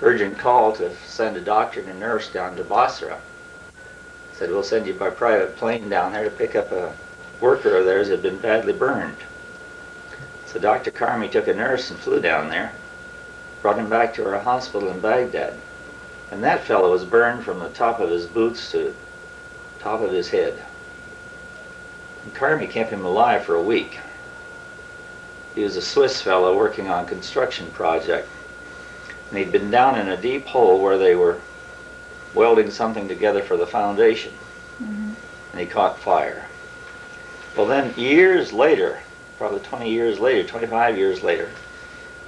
urgent call to send a doctor and a nurse down to Basra. Said, we'll send you by private plane down there to pick up a worker of theirs that had been badly burned. So Dr. Karmi took a nurse and flew down there, brought him back to our hospital in Baghdad. And that fellow was burned from the top of his boots to the top of his head. And Karmi kept him alive for a week. He was a Swiss fellow working on a construction project. And he'd been down in a deep hole where they were welding something together for the foundation. Mm-hmm. And he caught fire. Well, then years later, probably 20 years later, 25 years later,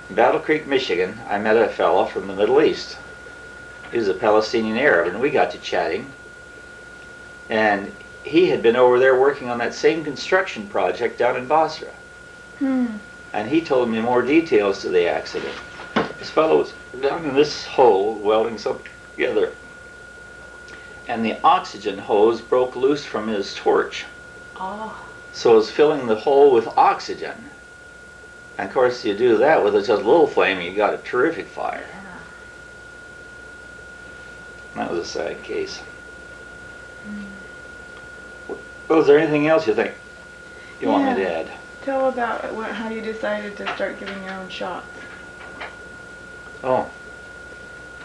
in Battle Creek, Michigan, I met a fellow from the Middle East. He was a Palestinian Arab, and we got to chatting. And he had been over there working on that same construction project down in Basra. And he told me more details to the accident. This fellow was down in this hole welding something together. And the oxygen hose broke loose from his torch. Oh. So it was filling the hole with oxygen. And of course, you do that with just a little flame, you got a terrific fire. Yeah. That was a sad case. Was there anything else you think you want me to add? Tell about how you decided to start giving your own shots. Oh.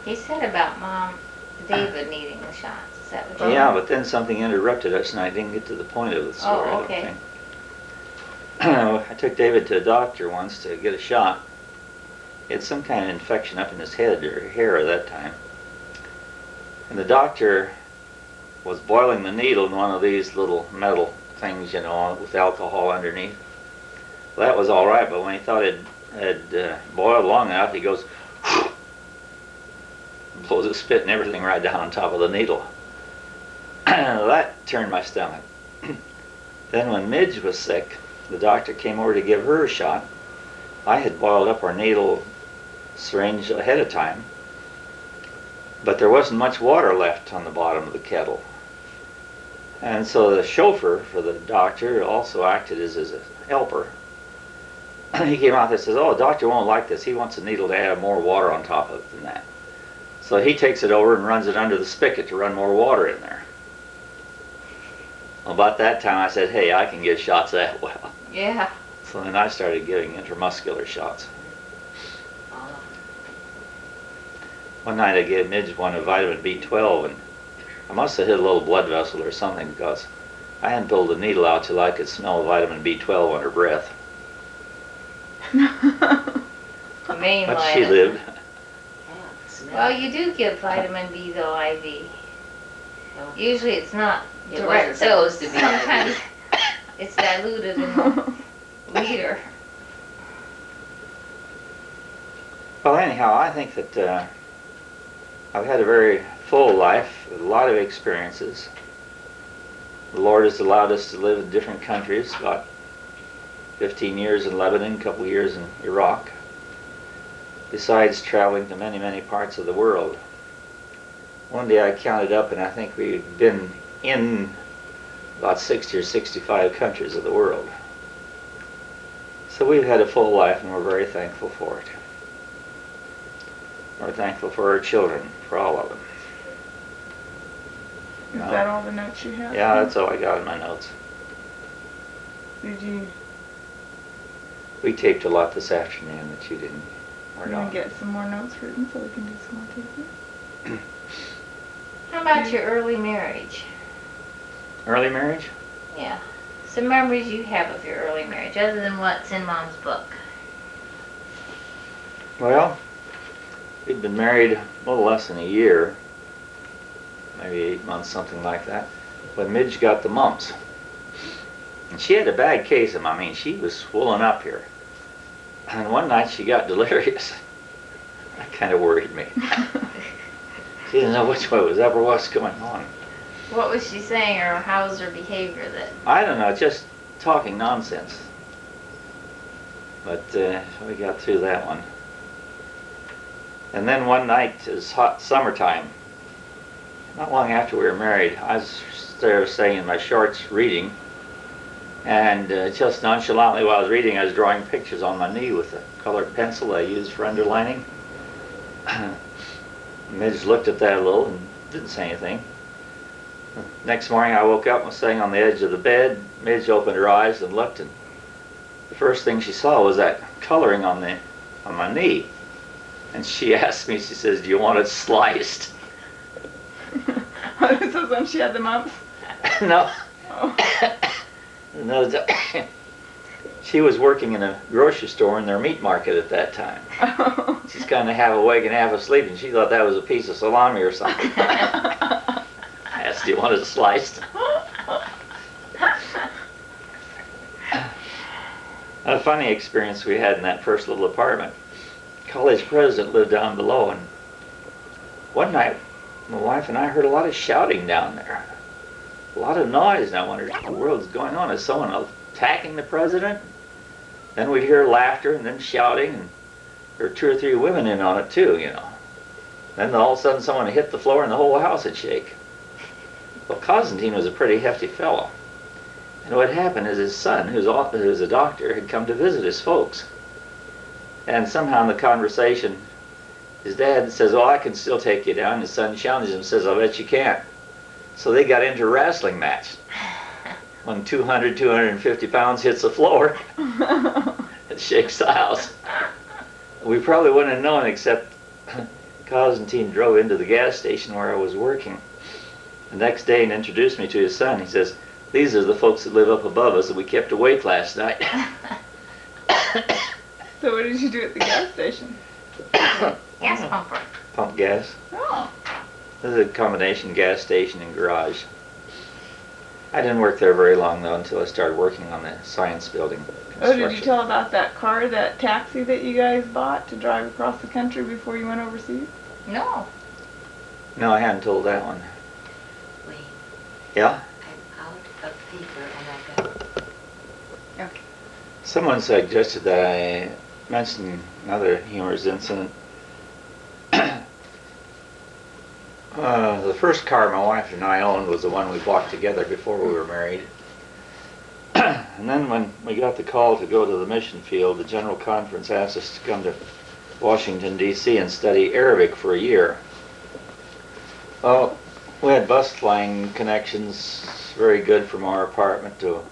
He said about Mom, David needing the shots. Is that what Yeah, but then something interrupted us and I didn't get to the point of the story, Oh, okay. I don't think. I took David to a doctor once to get a shot. He had some kind of infection up in his head or hair at that time. And the doctor was boiling the needle in one of these little metal things, you know, with alcohol underneath. Well, that was all right, but when he thought it had boiled long enough, he goes, blows his spit and everything right down on top of the needle. That turned my stomach. Then when Midge was sick, the doctor came over to give her a shot. I had boiled up our needle syringe ahead of time, but there wasn't much water left on the bottom of the kettle. And so the chauffeur for the doctor also acted as a helper. He came out there and says, oh, the doctor won't like this. He wants the needle to add more water on top of it than that. So he takes it over and runs it under the spigot to run more water in there. Well, about that time I said, hey, I can give shots that well. Yeah. So then I started giving intramuscular shots. One night I gave Midge one of vitamin B12, and I must have hit a little blood vessel or something because I hadn't pulled the needle out till I could smell vitamin B12 on her breath. Mainline. But she lived. Well, you do give vitamin B though, IV. Usually it's not direct dose. Sometimes it's diluted in a liter. Well, anyhow, I think that I've had a very full life with a lot of experiences. The Lord has allowed us to live in different countries, about 15 years in Lebanon, a couple years in Iraq, besides traveling to many, many parts of the world. One day I counted up and I think we've been in about 60 or 65 countries of the world. So we've had a full life and we're very thankful for it. We're thankful for our children, for all of them. Is that all the notes you have? Yeah, that's all I got in my notes. Did you? We taped a lot this afternoon that you didn't. We're going to get some more notes written so we can do some more taping. How about your early marriage? Early marriage? Yeah. Some memories you have of your early marriage, other than what's in Mom's book. Well, we'd been married a little less than a year, maybe 8 months, something like that, when Midge got the mumps. And she had a bad case of them. I mean, she was swollen up here. And one night she got delirious. That kind of worried me. She didn't know which way was up or what's going on. What was she saying, or how was her behavior that? I don't know, just talking nonsense. But we got through that one. And then one night, it was hot summertime. Not long after we were married, I was there staying in my shorts reading. And just nonchalantly while I was reading, I was drawing pictures on my knee with a colored pencil I used for underlining. Midge looked at that a little and didn't say anything. Next morning I woke up and was sitting on the edge of the bed. Midge opened her eyes and looked, and the first thing she saw was that coloring on my knee. And she asked me, she says, "Do you want it sliced?" This was when she had the mumps? No. Oh. No, she was working in a grocery store in their meat market at that time. Oh. She's kind of half awake and half asleep, and she thought that was a piece of salami or something. I asked, "Do you want it sliced?" A funny experience we had in that first little apartment. College president lived down below, and one night my wife and I heard a lot of shouting down there. A lot of noise, and I wondered what the world's going on. Is someone attacking the president? Then we'd hear laughter and then shouting, and there were 2 or 3 women in on it too, you know. Then all of a sudden someone hit the floor and the whole house would shake. Well, Constantine was a pretty hefty fellow. And what happened is his son, who's a doctor, had come to visit his folks. And somehow in the conversation, his dad says, "Oh, I can still take you down." His son challenges him and says, "I'll bet you can't." So they got into a wrestling match. When 200, 250 pounds hits the floor, it shakes the house. We probably wouldn't have known, except Constantine drove into the gas station where I was working the next day and introduced me to his son. He says, "These are the folks that live up above us that we kept awake last night." So what did you do at the gas station? Gas pumper. Pump gas. Oh. This is a combination gas station and garage. I didn't work there very long though until I started working on the science building Oh, did you construction. tell about that car, that taxi that you guys bought to drive across the country before you went overseas? No. No, I hadn't told that one. Wait, Yeah? I'm out of paper and I've got... Okay. Someone suggested that I mention another humorous incident. The first car my wife and I owned was the one we bought together before we were married. And then when we got the call to go to the mission field, the General Conference asked us to come to Washington, D.C. and study Arabic for a year. Well, we had bus flying connections, very good from our apartment to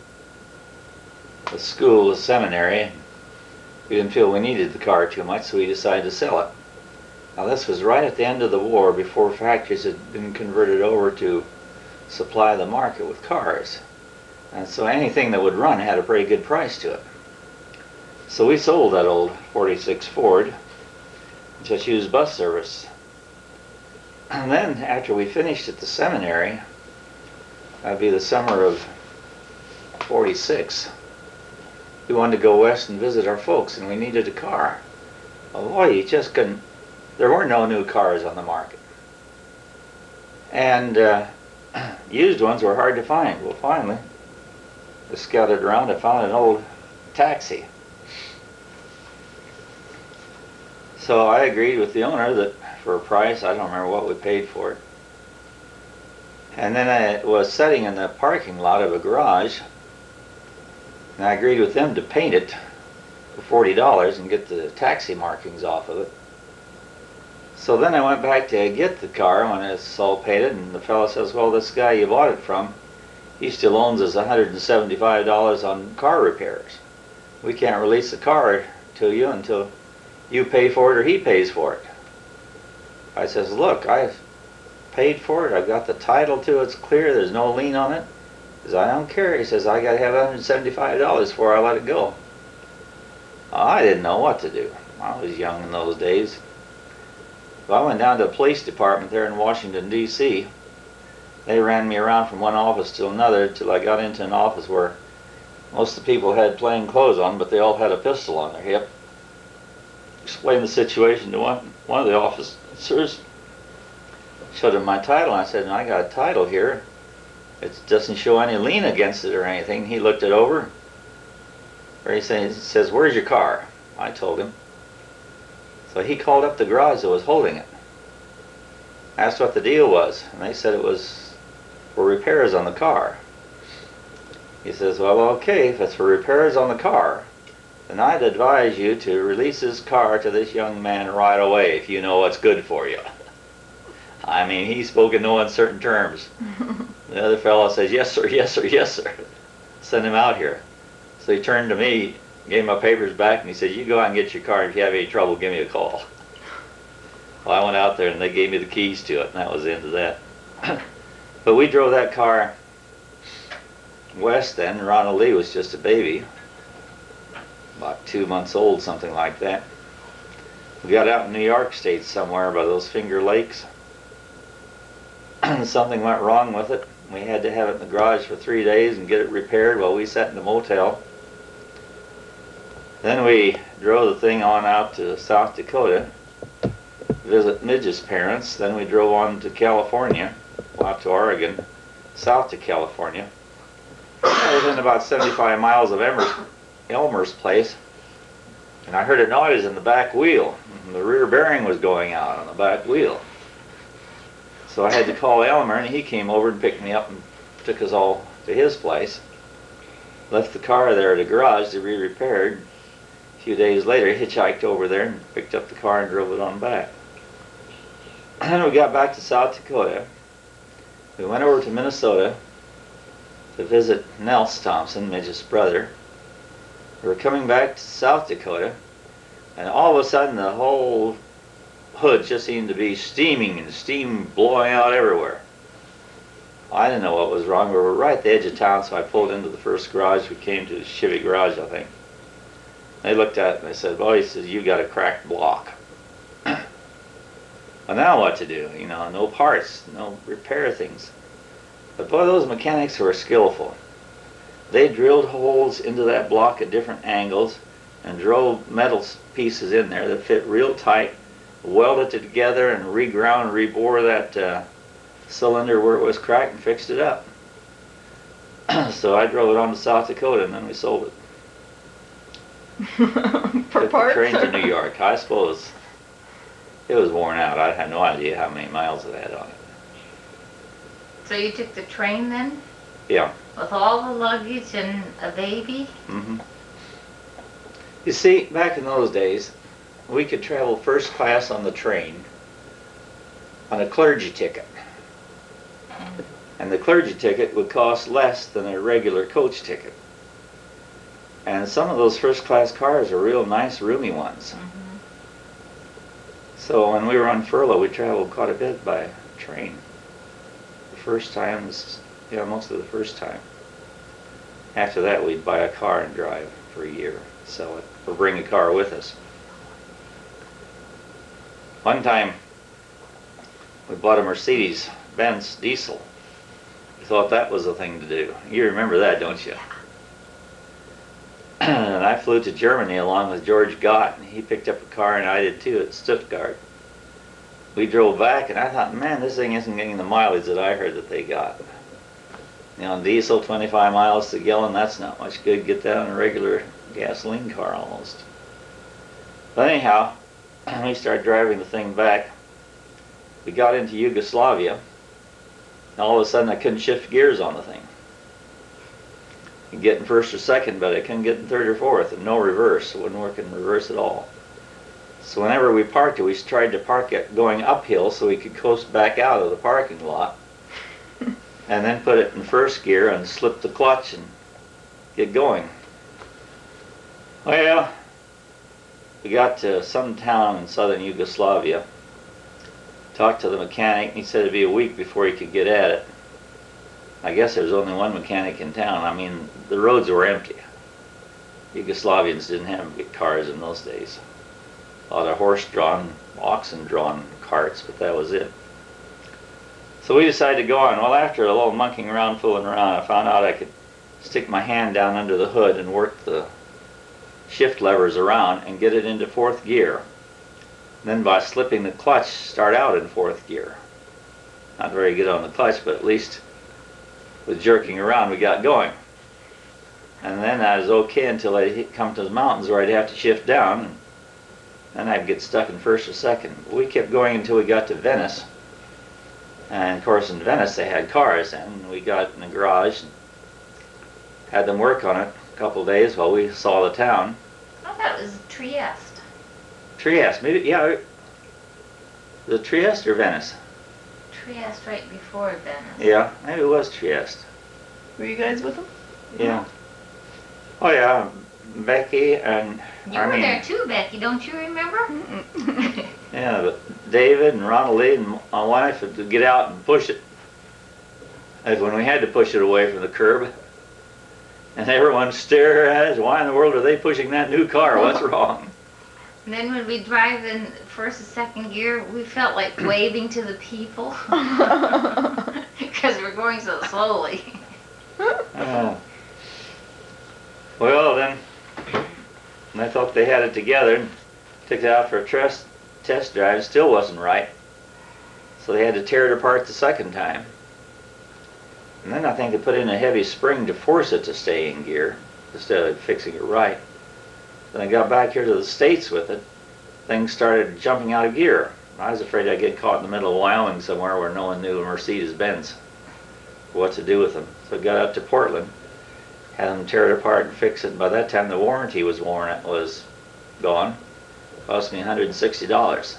the school, the seminary. We didn't feel we needed the car too much, so we decided to sell it. Now this was right at the end of the war, before factories had been converted over to supply the market with cars. And so anything that would run had a pretty good price to it. So we sold that old 46 Ford, just used bus service. And then after we finished at the seminary, that'd be the summer of 46, we wanted to go west and visit our folks, and we needed a car. Oh boy, you just couldn't, there were no new cars on the market. And used ones were hard to find. Well, finally, I scouted around and found an old taxi. So I agreed with the owner that for a price, I don't remember what we paid for it. And then I was sitting in the parking lot of a garage, and I agreed with them to paint it for $40 and get the taxi markings off of it. So then I went back to get the car when it's all painted, and the fellow says, "Well, this guy you bought it from, he still owns us $175 on car repairs. We can't release the car to you until you pay for it or he pays for it." I says, "Look, I've paid for it. I've got the title to it. It's clear. There's no lien on it." He says, "I don't care." He says, "I got to have $175 before I let it go." I didn't know what to do. I was young in those days. So I went down to the police department there in Washington, D.C. They ran me around from one office to another till I got into an office where most of the people had plain clothes on, but they all had a pistol on their hip. Explained the situation to one of the officers. Showed him my title, and I said, "I got a title here. It doesn't show any lien against it or anything." He looked it over. He says, "Where's your car?" I told him. So he called up the garage that was holding it. Asked what the deal was, and they said it was for repairs on the car. He says, "Well, okay, if it's for repairs on the car, then I'd advise you to release this car to this young man right away if you know what's good for you." I mean, he spoke in no uncertain terms. The other fellow says, yes, sir, yes, sir, yes, sir. Send him out here. So he turned to me, gave my papers back, and he said, you go out and get your car. If you have any trouble, give me a call. Well, I went out there, and they gave me the keys to it, and that was the end of that. But we drove that car west then. Ronald Lee was just a baby, about 2 months old, something like that. We got out in New York State somewhere by those Finger Lakes. Something went wrong with it. We had to have it in the garage for 3 days and get it repaired while we sat in the motel. Then we drove the thing on out to South Dakota, visit Midge's parents. Then we drove on to California, out to Oregon, south to California. Within about 75 miles of Elmer's place, and I heard a noise in the back wheel. The rear bearing was going out on the back wheel. So I had to call Elmer, and he came over and picked me up and took us all to his place. Left the car there at the garage to be repaired. A few days later, hitchhiked over there and picked up the car and drove it on back. Then we got back to South Dakota. We went over to Minnesota to visit Nels Thompson, Midge's brother. We were coming back to South Dakota, and all of a sudden the whole hood just seemed to be steaming and steam blowing out everywhere. I didn't know what was wrong. We were right at the edge of town, so I pulled into the first garage. We came to the Chevy garage, I think. They looked at it and they said, well, he says, you got a cracked block. Well, now what to do? You know, no parts, no repair things. But boy, those mechanics were skillful. They drilled holes into that block at different angles and drove metal pieces in there that fit real tight, welded it together and reground, rebore that cylinder where it was cracked and fixed it up. So I drove it on to South Dakota and then we sold it. For Took parts? the train to or- New York. I suppose it was worn out. I had no idea how many miles it had on it. So you took the train then? Yeah. With all the luggage and a baby? Mm-hmm. You see, back in those days, we could travel first class on the train on a clergy ticket. And the clergy ticket would cost less than a regular coach ticket. And some of those first class cars are real nice, roomy ones. Mm-hmm. So when we were on furlough, we traveled quite a bit by train. The first times, yeah, most of the first time. After that, we'd buy a car and drive for a year, sell it, or bring a car with us. One time, we bought a Mercedes-Benz diesel. We thought that was the thing to do. You remember that, don't you? And I flew to Germany along with George Gott, and he picked up a car, and I did too, at Stuttgart. We drove back, and I thought, man, this thing isn't getting the mileage that I heard that they got. You know, diesel, 25 miles to gallon, that's not much good. Get that on a regular gasoline car almost. But anyhow, we started driving the thing back. We got into Yugoslavia, and all of a sudden I couldn't shift gears on the thing. I could get in first or second, but I couldn't get in third or fourth, and no reverse. It wouldn't work in reverse at all. So whenever we parked it, we tried to park it going uphill so we could coast back out of the parking lot, and then put it in first gear and slip the clutch and get going. Well, we got to some town in southern Yugoslavia, talked to the mechanic, and he said it'd be a week before he could get at it. I guess there was only one mechanic in town. I mean, the roads were empty. Yugoslavians didn't have big cars in those days. A lot of horse-drawn, oxen-drawn carts, but that was it. So we decided to go on. Well, after a little monkeying around, fooling around, I found out I could stick my hand down under the hood and work the shift levers around and get it into fourth gear. And then by slipping the clutch, start out in fourth gear. Not very good on the clutch, but at least with jerking around, we got going. And then I was okay until I come to the mountains where I'd have to shift down, and then I'd get stuck in first or second. We kept going until we got to Venice. And of course in Venice they had cars, and we got in the garage and had them work on it a couple of days while we saw the town. I thought it was Trieste. Trieste, maybe, yeah. The Trieste or Venice? Trieste right before Venice. Yeah, maybe it was Trieste. Were you guys with them? Yeah. Oh yeah, Becky and You were there too, Becky, don't you remember? yeah, but David and Ronald Lee and my wife would get out and push it. Like when we had to push it away from the curb, and everyone stare at us. Why in the world are they pushing that new car? What's wrong? And then when we drive in first and second gear, we felt like waving to the people because we're going so slowly. Well then, I thought they had it together and took it out for a test drive. It still wasn't right, so they had to tear it apart the second time. And then I think they put in a heavy spring to force it to stay in gear instead of fixing it right. Then I got back here to the States with it, things started jumping out of gear. I was afraid I'd get caught in the middle of Wyoming somewhere where no one knew Mercedes-Benz what to do with them. So I got up to Portland, had them tear it apart and fix it. And by that time the warranty was gone. Cost me $160.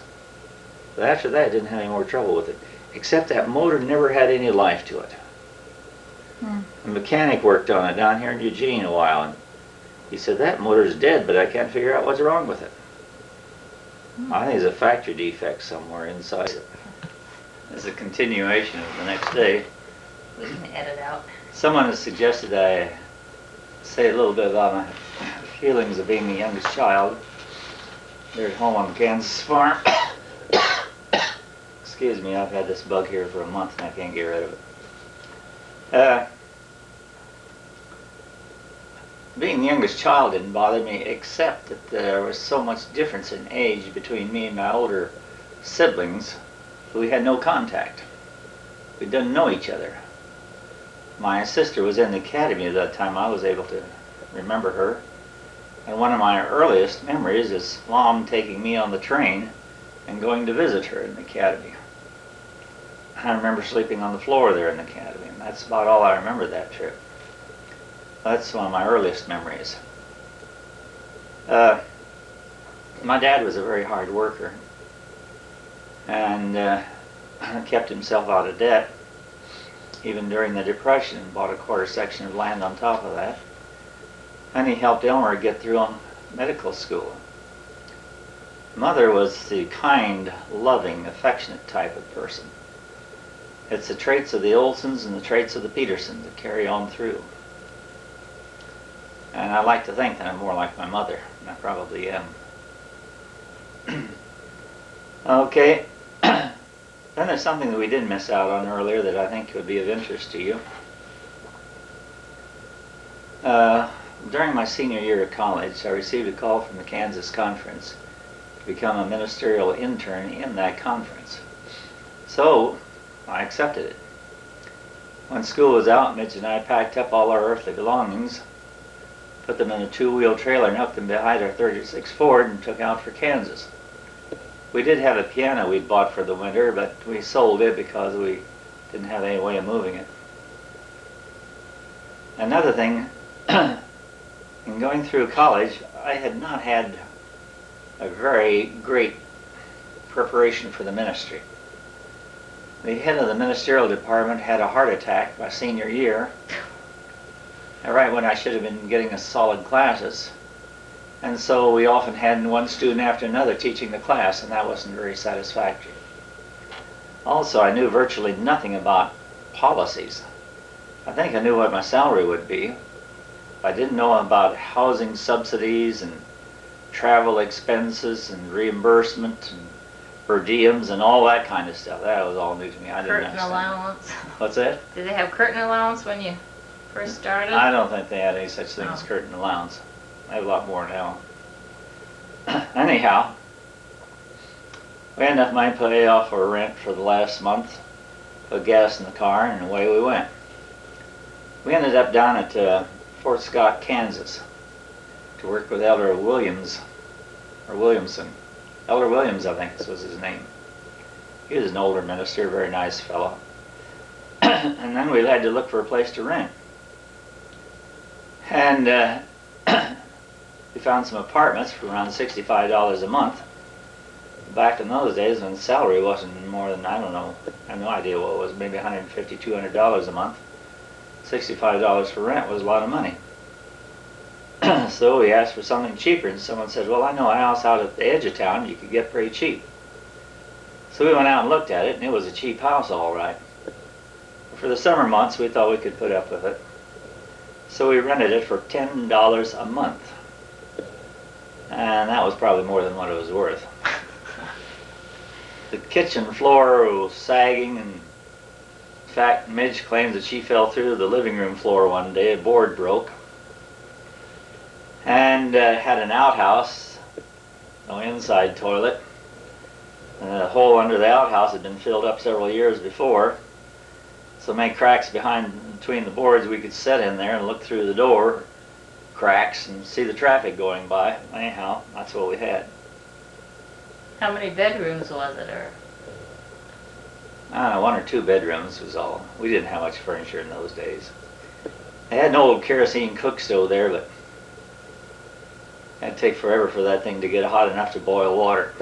But after that I didn't have any more trouble with it. Except that motor never had any life to it. A mechanic worked on it down here in Eugene a while, and he said, that motor's dead, but I can't figure out what's wrong with it. I think there's a factory defect somewhere inside it. As a continuation of the next day, We can edit out. someone has suggested I say a little bit about my feelings of being the youngest child. They're at home on the Kansas farm. Excuse me, I've had this bug here for a month and I can't get rid of it. Being the youngest child didn't bother me, except that there was so much difference in age between me and my older siblings. We had no contact. We didn't know each other. My sister was in the academy at that time. I was able to remember her. And one of my earliest memories is Mom taking me on the train and going to visit her in the academy. I remember sleeping on the floor there in the academy, and that's about all I remember that trip. That's one of my earliest memories. My dad was a very hard worker and kept himself out of debt even during the Depression, and bought a quarter section of land on top of that. And he helped Elmer get through medical school. Mother was the kind, loving, affectionate type of person. It's the traits of the Olsons and the traits of the Petersons that carry on through. And I like to think that I'm more like my mother, and I probably am. Okay, then there's something that we did miss out on earlier that I think would be of interest to you. During my senior year at college, I received a call from the Kansas conference to become a ministerial intern in that conference. So, I accepted it. When school was out, Midge and I packed up all our earthly belongings, put them in a two-wheel trailer and hooked them behind our 36 Ford and took out for Kansas. We did have a piano we'd bought for the winter, but we sold it because we didn't have any way of moving it. Another thing, in going through college, I had not had a very great preparation for the ministry. The head of the ministerial department had a heart attack my senior year, right when I should have been getting us solid classes. And so we often had one student after another teaching the class, and that wasn't very satisfactory. Also, I knew virtually nothing about policies. I think I knew what my salary would be. I didn't know about housing subsidies and travel expenses and reimbursement and per diems and all that kind of stuff. That was all new to me. I didn't Curtain understand. allowance. What's that? Did they have curtain allowance when you first started? I don't think they had any such thing as Oh. curtain allowance. They have a lot more now. Anyhow, we had enough money to pay off our rent for the last month, put gas in the car, and away we went. We ended up down at Fort Scott, Kansas, to work with Elder Williams, or Williamson. Elder Williams, I think this was his name. He was an older minister, very nice fellow. And then we had to look for a place to rent. And we found some apartments for around $65 a month. back in those days when salary wasn't more than, I don't know, I have no idea what it was, maybe $150, $200 a month. $65 for rent was a lot of money. So we asked for something cheaper, and someone said, well, I know a house out at the edge of town you could get pretty cheap. So we went out and looked at it, and it was a cheap house, all right. For the summer months, we thought we could put up with it. So we rented it for $10 a month. And that was probably more than what it was worth. The kitchen floor was sagging, and in fact, Midge claims that she fell through the living room floor one day. A board broke. And had an outhouse, no inside toilet. The hole under the outhouse had been filled up several years before. So many cracks between the boards, we could sit in there and look through the door cracks and see the traffic going by. Anyhow, that's what we had. How many bedrooms was it, or? One or two bedrooms was all. We didn't have much furniture in those days. They had an old kerosene cook stove there, but it'd take forever for that thing to get hot enough to boil water.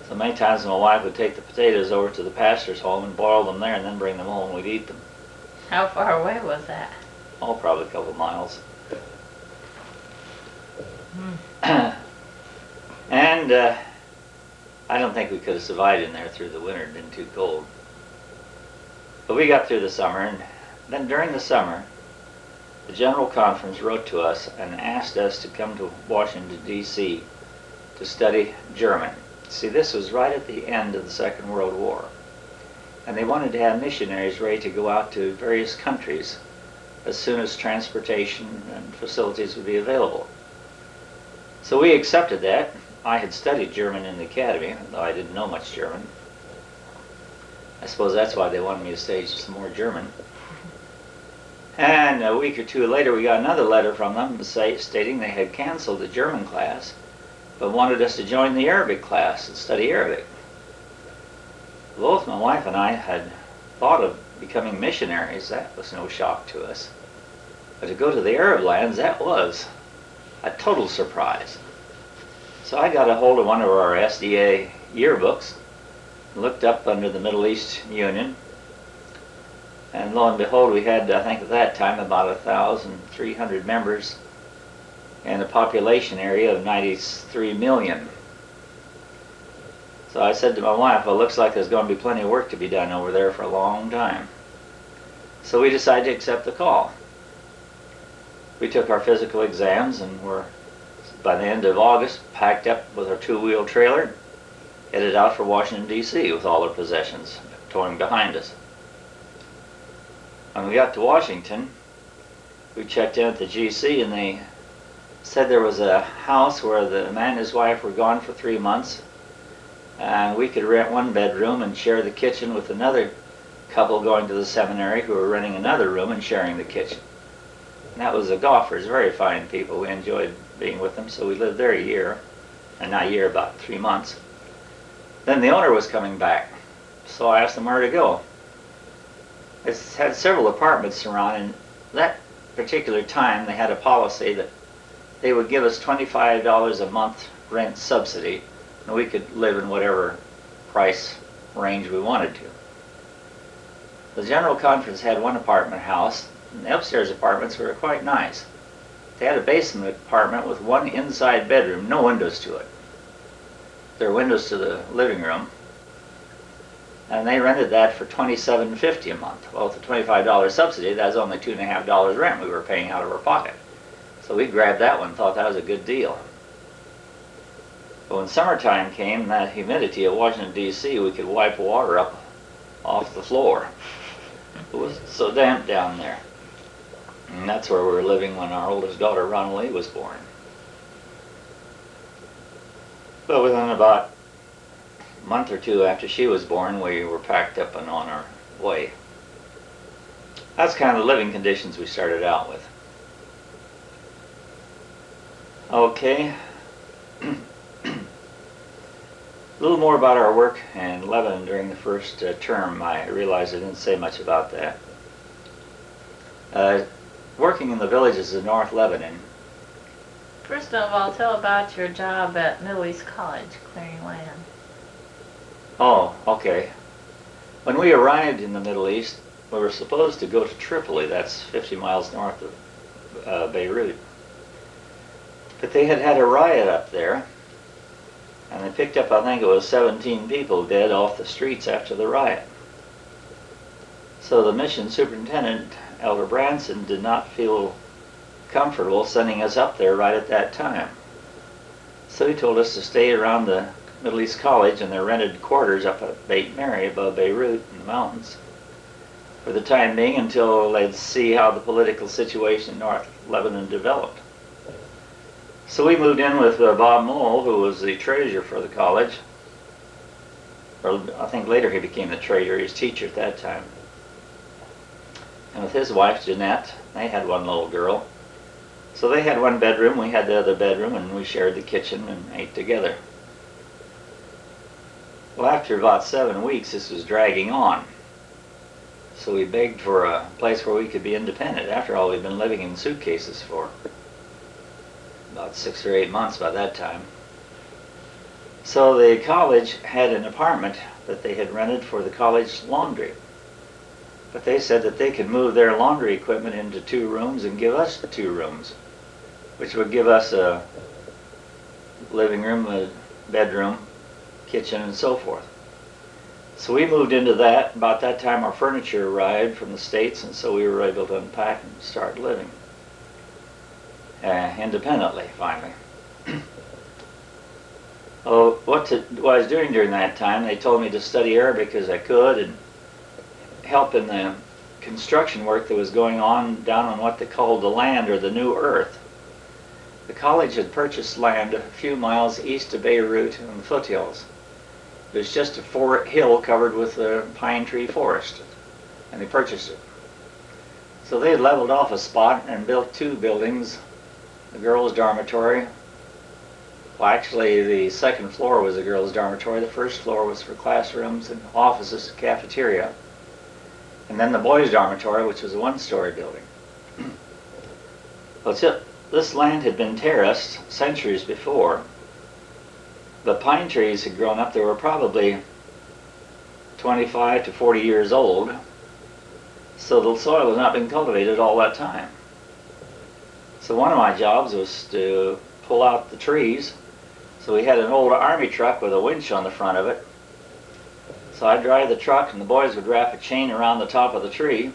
So many times my wife would take the potatoes over to the pastor's home and boil them there and then bring them home and we'd eat them. How far away was that? Oh, probably a couple miles. And I don't think we could have survived in there through the winter. It'd been too cold. But we got through the summer, and then during the summer, the General Conference wrote to us and asked us to come to Washington, D.C. to study German. See, this was right at the end of the Second World War. And they wanted to have missionaries ready to go out to various countries as soon as transportation and facilities would be available. So we accepted that. I had studied German in the academy, though I didn't know much German. I suppose that's why they wanted me to study some more German. And a week or two later, we got another letter from them stating they had canceled the German class, but wanted us to join the Arabic class and study Arabic. Both my wife and I had thought of becoming missionaries. That was no shock to us. But to go to the Arab lands, that was a total surprise. So I got a hold of one of our SDA yearbooks, looked up under the Middle East Union, and lo and behold, we had, I think at that time, about 1,300 members in a population area of 93 million. So I said to my wife, well, it looks like there's going to be plenty of work to be done over there for a long time. So we decided to accept the call. We took our physical exams and were, by the end of August, packed up with our two-wheel trailer, headed out for Washington, D.C. with all our possessions towing behind us. When we got to Washington, we checked in at the GC and they said there was a house where the man and his wife were gone for 3 months, and we could rent one bedroom and share the kitchen with another couple going to the seminary who were renting another room and sharing the kitchen. And that was the Gophers, very fine people. We enjoyed being with them, so we lived there a year, and not a year, about 3 months. Then the owner was coming back, so I asked them where to go. It had several apartments around, and that particular time they had a policy that they would give us $25 a month rent subsidy, and we could live in whatever price range we wanted to. The General Conference had one apartment house, and the upstairs apartments were quite nice. They had a basement apartment with one inside bedroom, no windows to it. There were windows to the living room, and they rented that for $27.50 a month. Well, with the $25 subsidy, that was only $2.50 rent we were paying out of our pocket. So we grabbed that one and thought that was a good deal. But when summertime came, that humidity of Washington, D.C., we could wipe water up off the floor. It was so damp down there. And that's where we were living when our oldest daughter, Ronald, was born. But within about a month or two after she was born, we were packed up and on our way. That's kind of the living conditions we started out with. Okay. A little more about our work in Lebanon during the first term. I realized I didn't say much about that. Working in the villages of North Lebanon, First of all, tell about your job at Middle East College, clearing land. Oh, okay. When we arrived in the Middle East, we were supposed to go to Tripoli. That's 50 miles north of Beirut. But they had had a riot up there, and they picked up, I think it was 17 people dead off the streets after the riot. So the mission superintendent, Elder Branson, did not feel comfortable sending us up there right at that time. So he told us to stay around the Middle East College in their rented quarters up at Beit Mary above Beirut in the mountains for the time being until they'd see how the political situation in North Lebanon developed. So we moved in with Bob Mole, who was the treasurer for the college. Or I think later he became the treasurer, he was teacher at that time. And with his wife, Jeanette, they had one little girl. So they had one bedroom, we had the other bedroom, and we shared the kitchen and ate together. Well, after about 7 weeks, this was dragging on. So we begged for a place where we could be independent. After all, we'd been living in suitcases for about 6 or 8 months by that time. So the college had an apartment that they had rented for the college laundry. But they said that they could move their laundry equipment into 2 rooms and give us 2 rooms, which would give us a living room, a bedroom, kitchen, and so forth. So we moved into that. About that time our furniture arrived from the States, and so we were able to unpack and start living independently, finally. What I was doing during that time, they told me to study Arabic as I could and help in the construction work that was going on down on what they called the land, or the New Earth. The college had purchased land a few miles east of Beirut in the foothills. It was just a hill covered with a pine tree forest, and they purchased it. So they had leveled off a spot and built 2 buildings, the girls' dormitory. Well, actually, the second floor was the girls' dormitory. The first floor was for classrooms and offices, cafeteria. And then the boys' dormitory, which was a 1-story building. Well, this land had been terraced centuries before. The pine trees had grown up. They were probably 25 to 40 years old. So the soil had not been cultivated all that time. So one of my jobs was to pull out the trees. So we had an old army truck with a winch on the front of it. So I'd drive the truck, and the boys would wrap a chain around the top of the tree,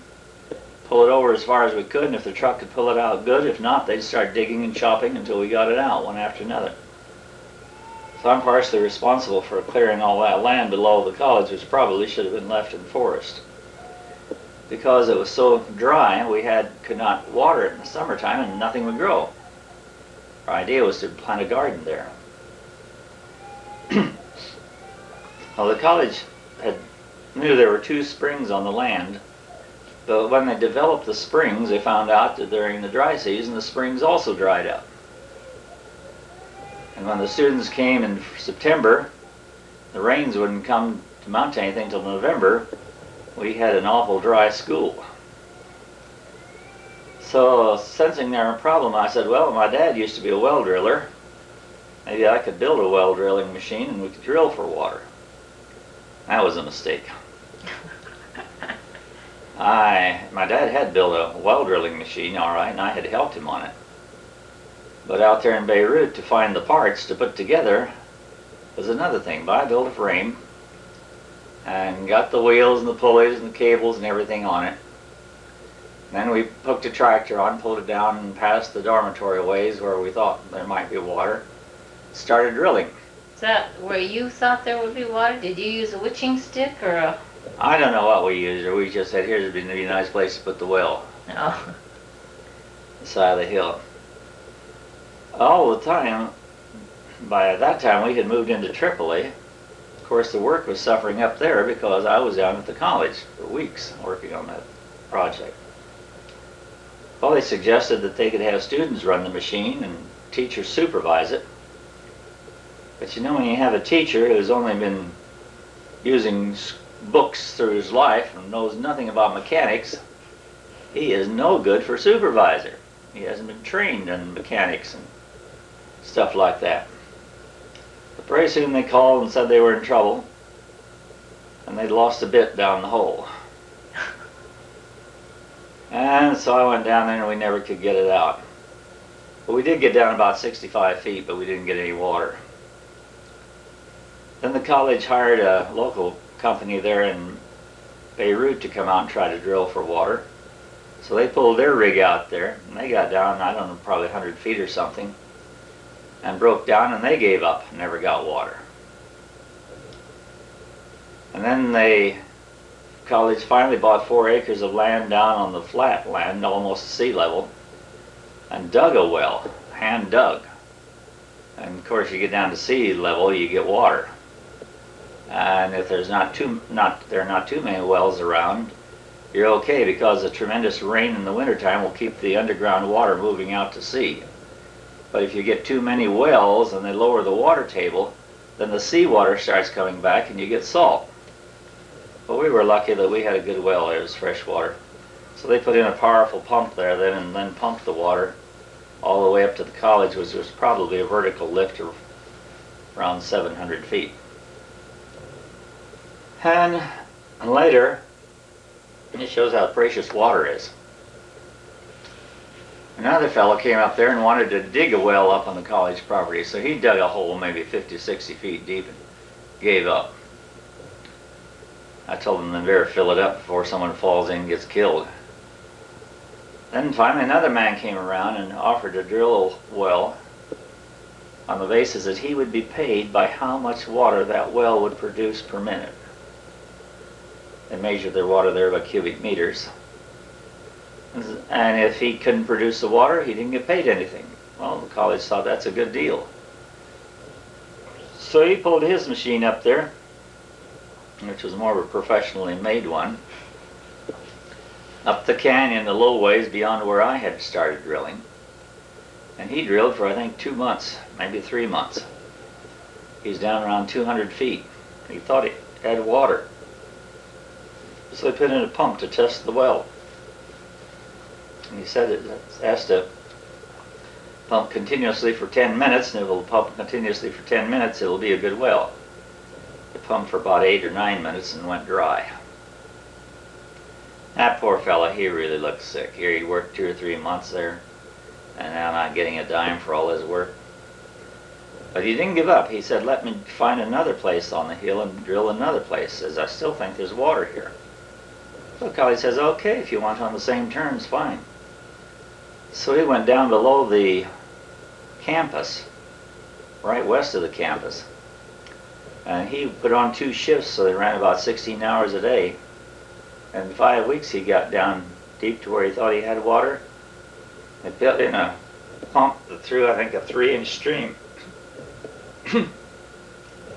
pull it over as far as we could, and if the truck could pull it out, good. If not, they'd start digging and chopping until we got it out, one after another. So I'm partially responsible for clearing all that land below the college, which probably should have been left in forest. Because it was so dry, we could not water it in the summertime, and nothing would grow. Our idea was to plant a garden there. Well, the college knew there were 2 springs on the land, but when they developed the springs, they found out that during the dry season, the springs also dried up. And when the students came in September, the rains wouldn't come to mount anything until November. We had an awful dry school. So, sensing their problem, I said, well, my dad used to be a well driller. Maybe I could build a well drilling machine and we could drill for water. That was a mistake. My dad had built a well drilling machine, all right, and I had helped him on it. But out there in Beirut, to find the parts to put together was another thing. But I built a frame and got the wheels and the pulleys and the cables and everything on it. Then we hooked a tractor on, pulled it down and past the dormitory ways where we thought there might be water. Started drilling. Is that where you thought there would be water? Did you use a witching stick or a... I don't know what we used, or we just said, here's be a nice place to put the well. No. The side of the hill. All the time, by that time we had moved into Tripoli. Of course the work was suffering up there because I was down at the college for weeks working on that project. Well, they suggested that they could have students run the machine and teachers supervise it. But you know, when you have a teacher who's only been using books through his life and knows nothing about mechanics, he is no good for supervisor. He hasn't been trained in mechanics and stuff like that. But pretty soon they called and said they were in trouble, and they'd lost a bit down the hole. And so I went down there and we never could get it out. But we did get down about 65 feet, but we didn't get any water. Then the college hired a local company there in Beirut to come out and try to drill for water. So they pulled their rig out there, and they got down, I don't know, probably 100 feet or something, and broke down, and they gave up, never got water. And then the college finally bought 4 acres of land down on the flat land, almost sea level, and dug a well, hand dug. And of course, you get down to sea level, you get water. And if there are not too many wells around, you're okay, because the tremendous rain in the wintertime will keep the underground water moving out to sea. But if you get too many wells and they lower the water table, then the seawater starts coming back and you get salt. But we were lucky that we had a good well there. It was fresh water. So they put in a powerful pump there then, and then pumped the water all the way up to the college, which was probably a vertical lift of around 700 feet. And later, it shows how precious water is. Another fellow came up there and wanted to dig a well up on the college property, so he dug a hole maybe 50, 60 feet deep and gave up. I told him to better fill it up before someone falls in and gets killed. Then finally another man came around and offered to drill a well on the basis that he would be paid by how much water that well would produce per minute. They measured their water there by cubic meters. And if he couldn't produce the water, he didn't get paid anything. Well, the college thought that's a good deal. So he pulled his machine up there, which was more of a professionally made one, up the canyon a little ways beyond where I had started drilling. And he drilled for, I think, 2 months, maybe 3 months. He's down around 200 feet. He thought he had water. So they put in a pump to test the well. And he said it has to pump continuously for 10 minutes, and if it'll pump continuously for 10 minutes, it'll be a good well. It pumped for about 8 or 9 minutes and went dry. That poor fella, he really looked sick. Here he worked 2 or 3 months there, and now not getting a dime for all his work. But he didn't give up. He said, let me find another place on the hill and drill another place. He says, I still think there's water here. So the college says, okay, if you want on the same terms, fine. So he went down below the campus, right west of the campus. And he put on 2 shifts, so they ran about 16 hours a day. And in 5 weeks he got down deep to where he thought he had water. They built in a pump that threw, I think, a 3-inch stream.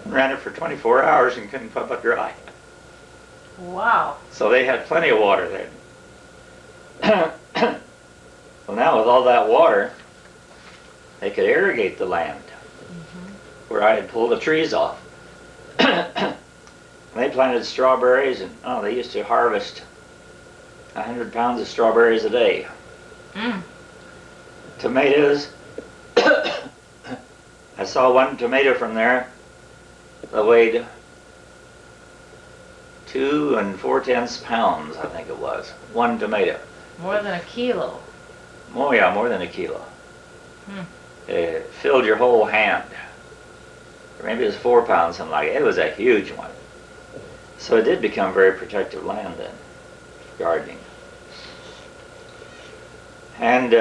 Ran it for 24 hours and couldn't pump it dry. Wow. So they had plenty of water there. Well, now with all that water, they could irrigate the land where I had pulled the trees off. They planted strawberries, and they used to harvest 100 pounds of strawberries a day. Tomatoes, I saw one tomato from there that weighed 2 4/10 pounds, I think it was. One tomato. More than a kilo. Oh yeah, more than a kilo. It filled your whole hand. Or maybe it was 4 pounds, something like that. It was a huge one. So it did become very protective land then, gardening. And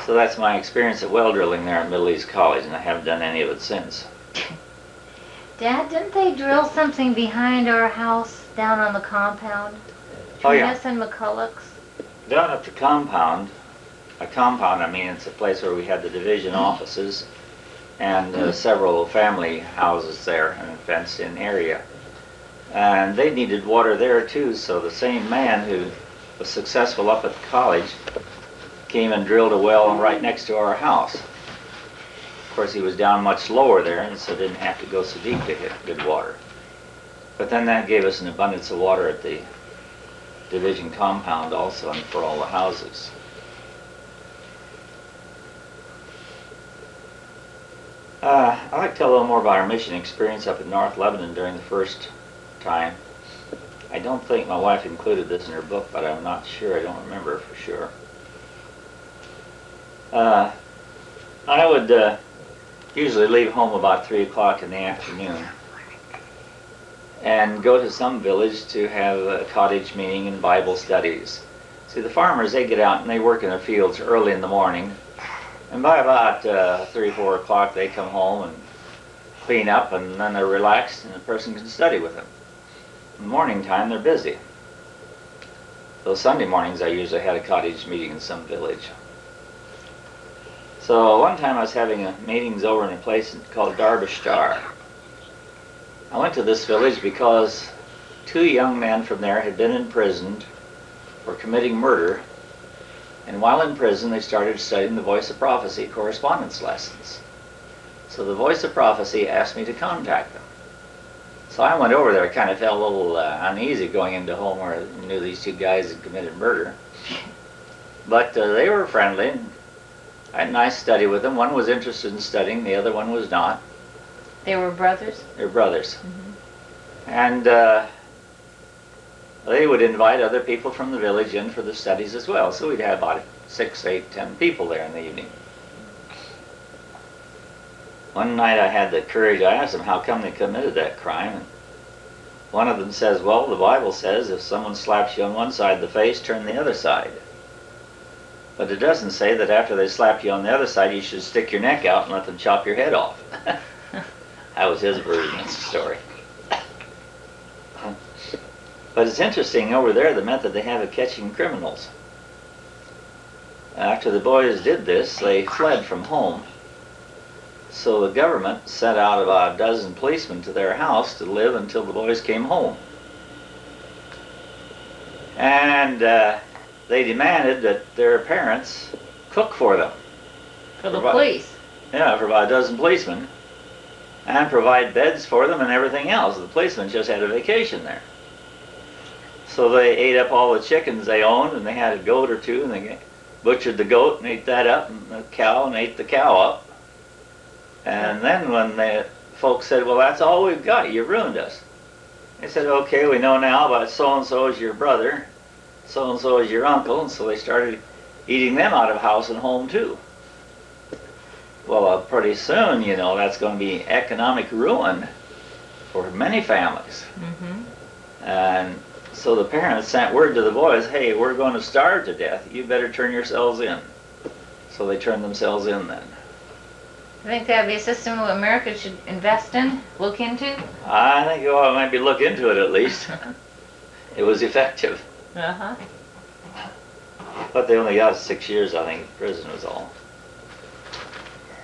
so that's my experience at well drilling there at Middle East College, and I haven't done any of it since. Dad, didn't they drill something behind our house down on the compound? Oh, yeah. Tunis and McCulloch's? Down at the compound, I mean, it's a place where we had the division offices and several family houses there in a fenced-in area. And they needed water there too, so the same man who was successful up at the college came and drilled a well right next to our house. Of course, he was down much lower there, and so didn't have to go so deep to hit good water. But then that gave us an abundance of water at the division compound also, and for all the houses. I'd like to tell a little more about our mission experience up in North Lebanon during the first time. I don't think my wife included this in her book, but I'm not sure. I don't remember for sure. I would usually leave home about 3 o'clock in the afternoon and go to some village to have a cottage meeting and Bible studies. See, the farmers, they get out and they work in their fields early in the morning, and by about 3, 4 o'clock they come home and clean up, and then they're relaxed and the person can study with them. In the morning time they're busy. Those Sunday mornings I usually had a cottage meeting in some village. So one time I was having meetings over in a place called Darbishtar. I went to this village because 2 young men from there had been imprisoned for committing murder, and while in prison they started studying the Voice of Prophecy correspondence lessons. So the Voice of Prophecy asked me to contact them. So I went over there. I kind of felt a little uneasy going into home where I knew these 2 guys had committed murder. But they were friendly, and I had a nice study with them. One was interested in studying, the other one was not. They were brothers? They're brothers. And they would invite other people from the village in for the studies as well. So we'd have about 6, 8, 10 people there in the evening. One night I had the courage, I asked them how come they committed that crime. And one of them says, well, the Bible says if someone slaps you on one side of the face, turn the other side. But it doesn't say that after they slap you on the other side, you should stick your neck out and let them chop your head off. That was his version of the story. But it's interesting, over there, the method they have of catching criminals. After the boys did this, they fled from home. So the government sent out about a dozen policemen to their house to live until the boys came home. And they demanded that their parents cook for them. For the police? Yeah, for about a dozen policemen. And provide beds for them and everything else. The policemen just had a vacation there. So they ate up all the chickens they owned, and they had a goat or 2, and they butchered the goat and ate that up, and the cow and ate the cow up. And then when the folks said, well, that's all we've got, you ruined us. They said, okay, we know now, but so-and-so is your brother, so-and-so is your uncle, and so they started eating them out of house and home too. Well, pretty soon, you know, that's going to be economic ruin for many families. And so the parents sent word to the boys, hey, we're going to starve to death. You better turn yourselves in. So they turned themselves in then. I think that would be a system America should invest in, look into. I think you ought to maybe look into it at least. It was effective. Uh-huh. But they only got 6 years, I think, in prison was all.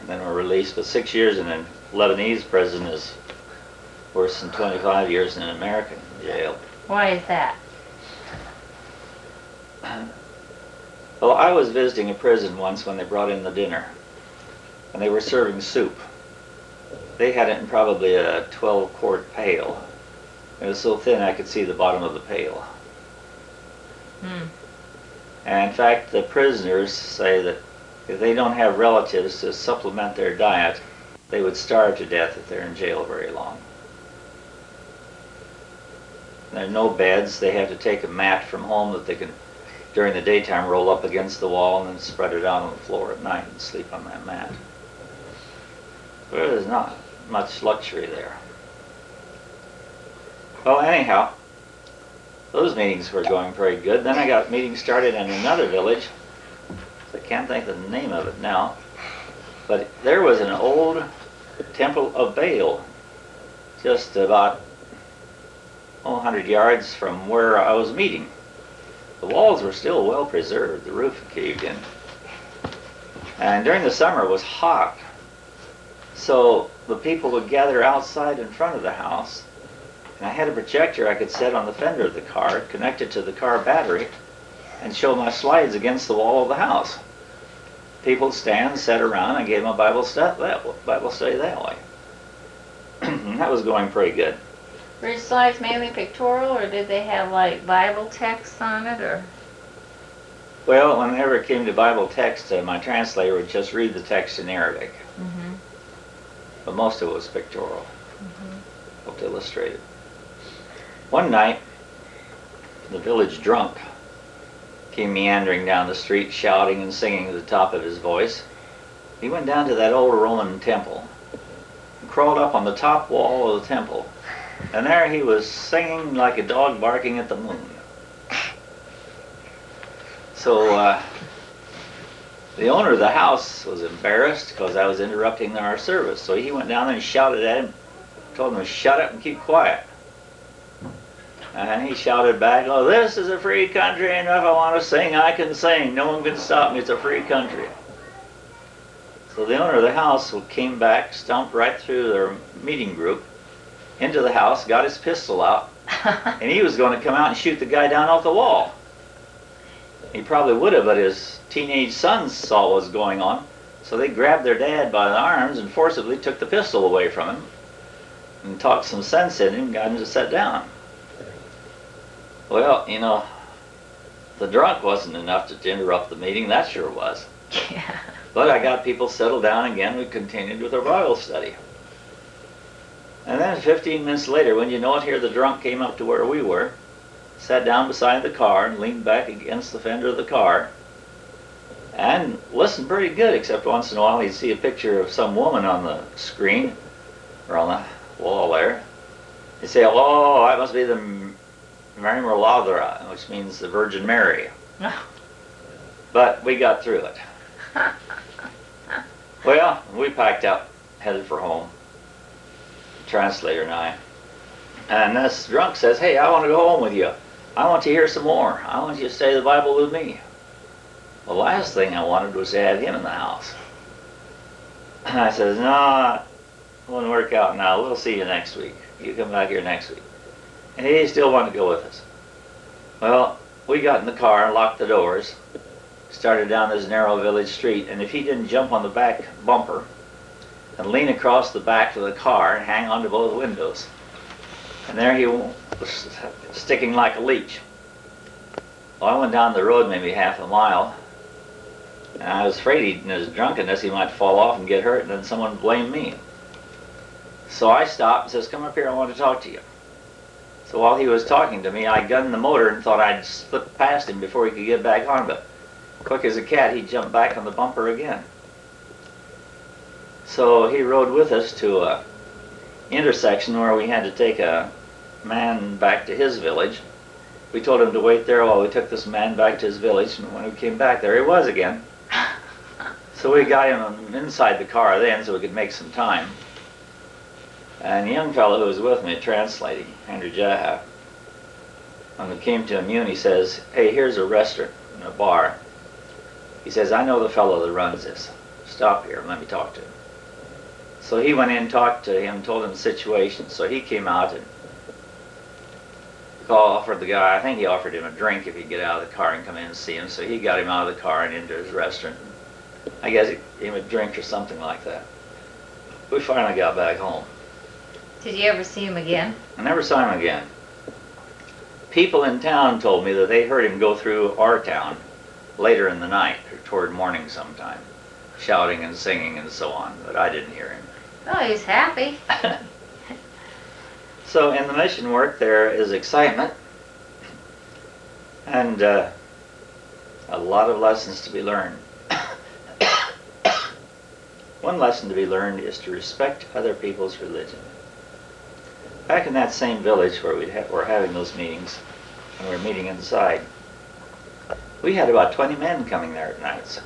And then were released. But 6 years in a Lebanese prison is worse than 25 years in an American jail. Why is that? Well, I was visiting a prison once when they brought in the dinner. And they were serving soup. They had it in probably a 12-quart pail. It was so thin I could see the bottom of the pail. And in fact, the prisoners say that if they don't have relatives to supplement their diet, they would starve to death if they're in jail very long. There are no beds. They have to take a mat from home that they can, during the daytime, roll up against the wall and then spread it out on the floor at night and sleep on that mat. But there's not much luxury there. Well, anyhow, those meetings were going very good. Then I got meetings started in another village. I can't think of the name of it now. But there was an old temple of Baal just about 100 yards from where I was meeting. The walls were still well preserved. The roof had caved in. And during the summer it was hot. So the people would gather outside in front of the house, and I had a projector I could set on the fender of the car, connected to the car battery, and show my slides against the wall of the house. People stand, sat around, and gave them a Bible study that way. That was going pretty good. Were your slides mainly pictorial, or did they have like Bible text on it, or? Well, whenever it came to Bible text, my translator would just read the text in Arabic. but most of it was pictorial. Helped illustrate it. One night, the village drunk came meandering down the street, shouting and singing at the top of his voice. He went down to that old Roman temple and crawled up on the top wall of the temple, and there he was singing like a dog barking at the moon. So the owner of the house was embarrassed because I was interrupting our service, so he went down there and shouted at him, told him to shut up and keep quiet. And he shouted back, "Oh, this is a free country, and if I want to sing, I can sing. No one can stop me. It's a free country." So the owner of the house came back, stomped right through their meeting group, into the house, got his pistol out, and he was going to come out and shoot the guy down off the wall. He probably would have, but his teenage sons saw what was going on, so they grabbed their dad by the arms and forcibly took the pistol away from him and talked some sense in him and got him to sit down. Well, you know, the drunk wasn't enough to interrupt the meeting, that sure was. Yeah. But I got people settled down again. We continued with our Bible study. And then 15 minutes later, when you know it, here the drunk came up to where we were, sat down beside the car and leaned back against the fender of the car and listened pretty good, except once in a while he'd see a picture of some woman on the screen or on the wall there. He'd say, "Oh, that must be the Mary Merladra," which means the Virgin Mary. But we got through it. Well, we packed up, headed for home, translator and I. And this drunk says, "Hey, I want to go home with you. I want to hear some more. I want you to study the Bible with me." The last thing I wanted was to have him in the house. And I says, "No, it won't work out now. We'll see you next week. You come back here next week." And he still wanted to go with us. Well, we got in the car and locked the doors, started down this narrow village street, and if he didn't jump on the back bumper and lean across the back of the car and hang onto both windows, and there he was sticking like a leech. Well, I went down the road maybe half a mile, and I was afraid in his drunkenness he might fall off and get hurt, and then someone would blame me. So I stopped and says, "Come up here, I want to talk to you." So while he was talking to me, I gunned the motor and thought I'd slip past him before he could get back on, but quick as a cat, he jumped back on the bumper again. So he rode with us to a intersection where we had to take a man back to his village. We told him to wait there while we took this man back to his village, and when we came back, there he was again. So we got him inside the car then so we could make some time. And the young fellow who was with me translating, Andrew Jaha, when we came to Immune, he says, "Hey, here's a restaurant and a bar." He says, "I know the fellow that runs this. Stop here and let me talk to him." So he went in, talked to him, told him the situation. So he came out and offered the guy, I think he offered him a drink if he'd get out of the car and come in and see him. So he got him out of the car and into his restaurant. I guess he gave him a drink or something like that. We finally got back home. Did you ever see him again? I never saw him again. People in town told me that they heard him go through our town later in the night, or toward morning sometime, shouting and singing and so on, but I didn't hear him. Oh, he's happy. So in the mission work there is excitement and a lot of lessons to be learned. One lesson to be learned is to respect other people's religion. Back in that same village where we're having those meetings, and we're meeting inside, we had about 20 men coming there at nights.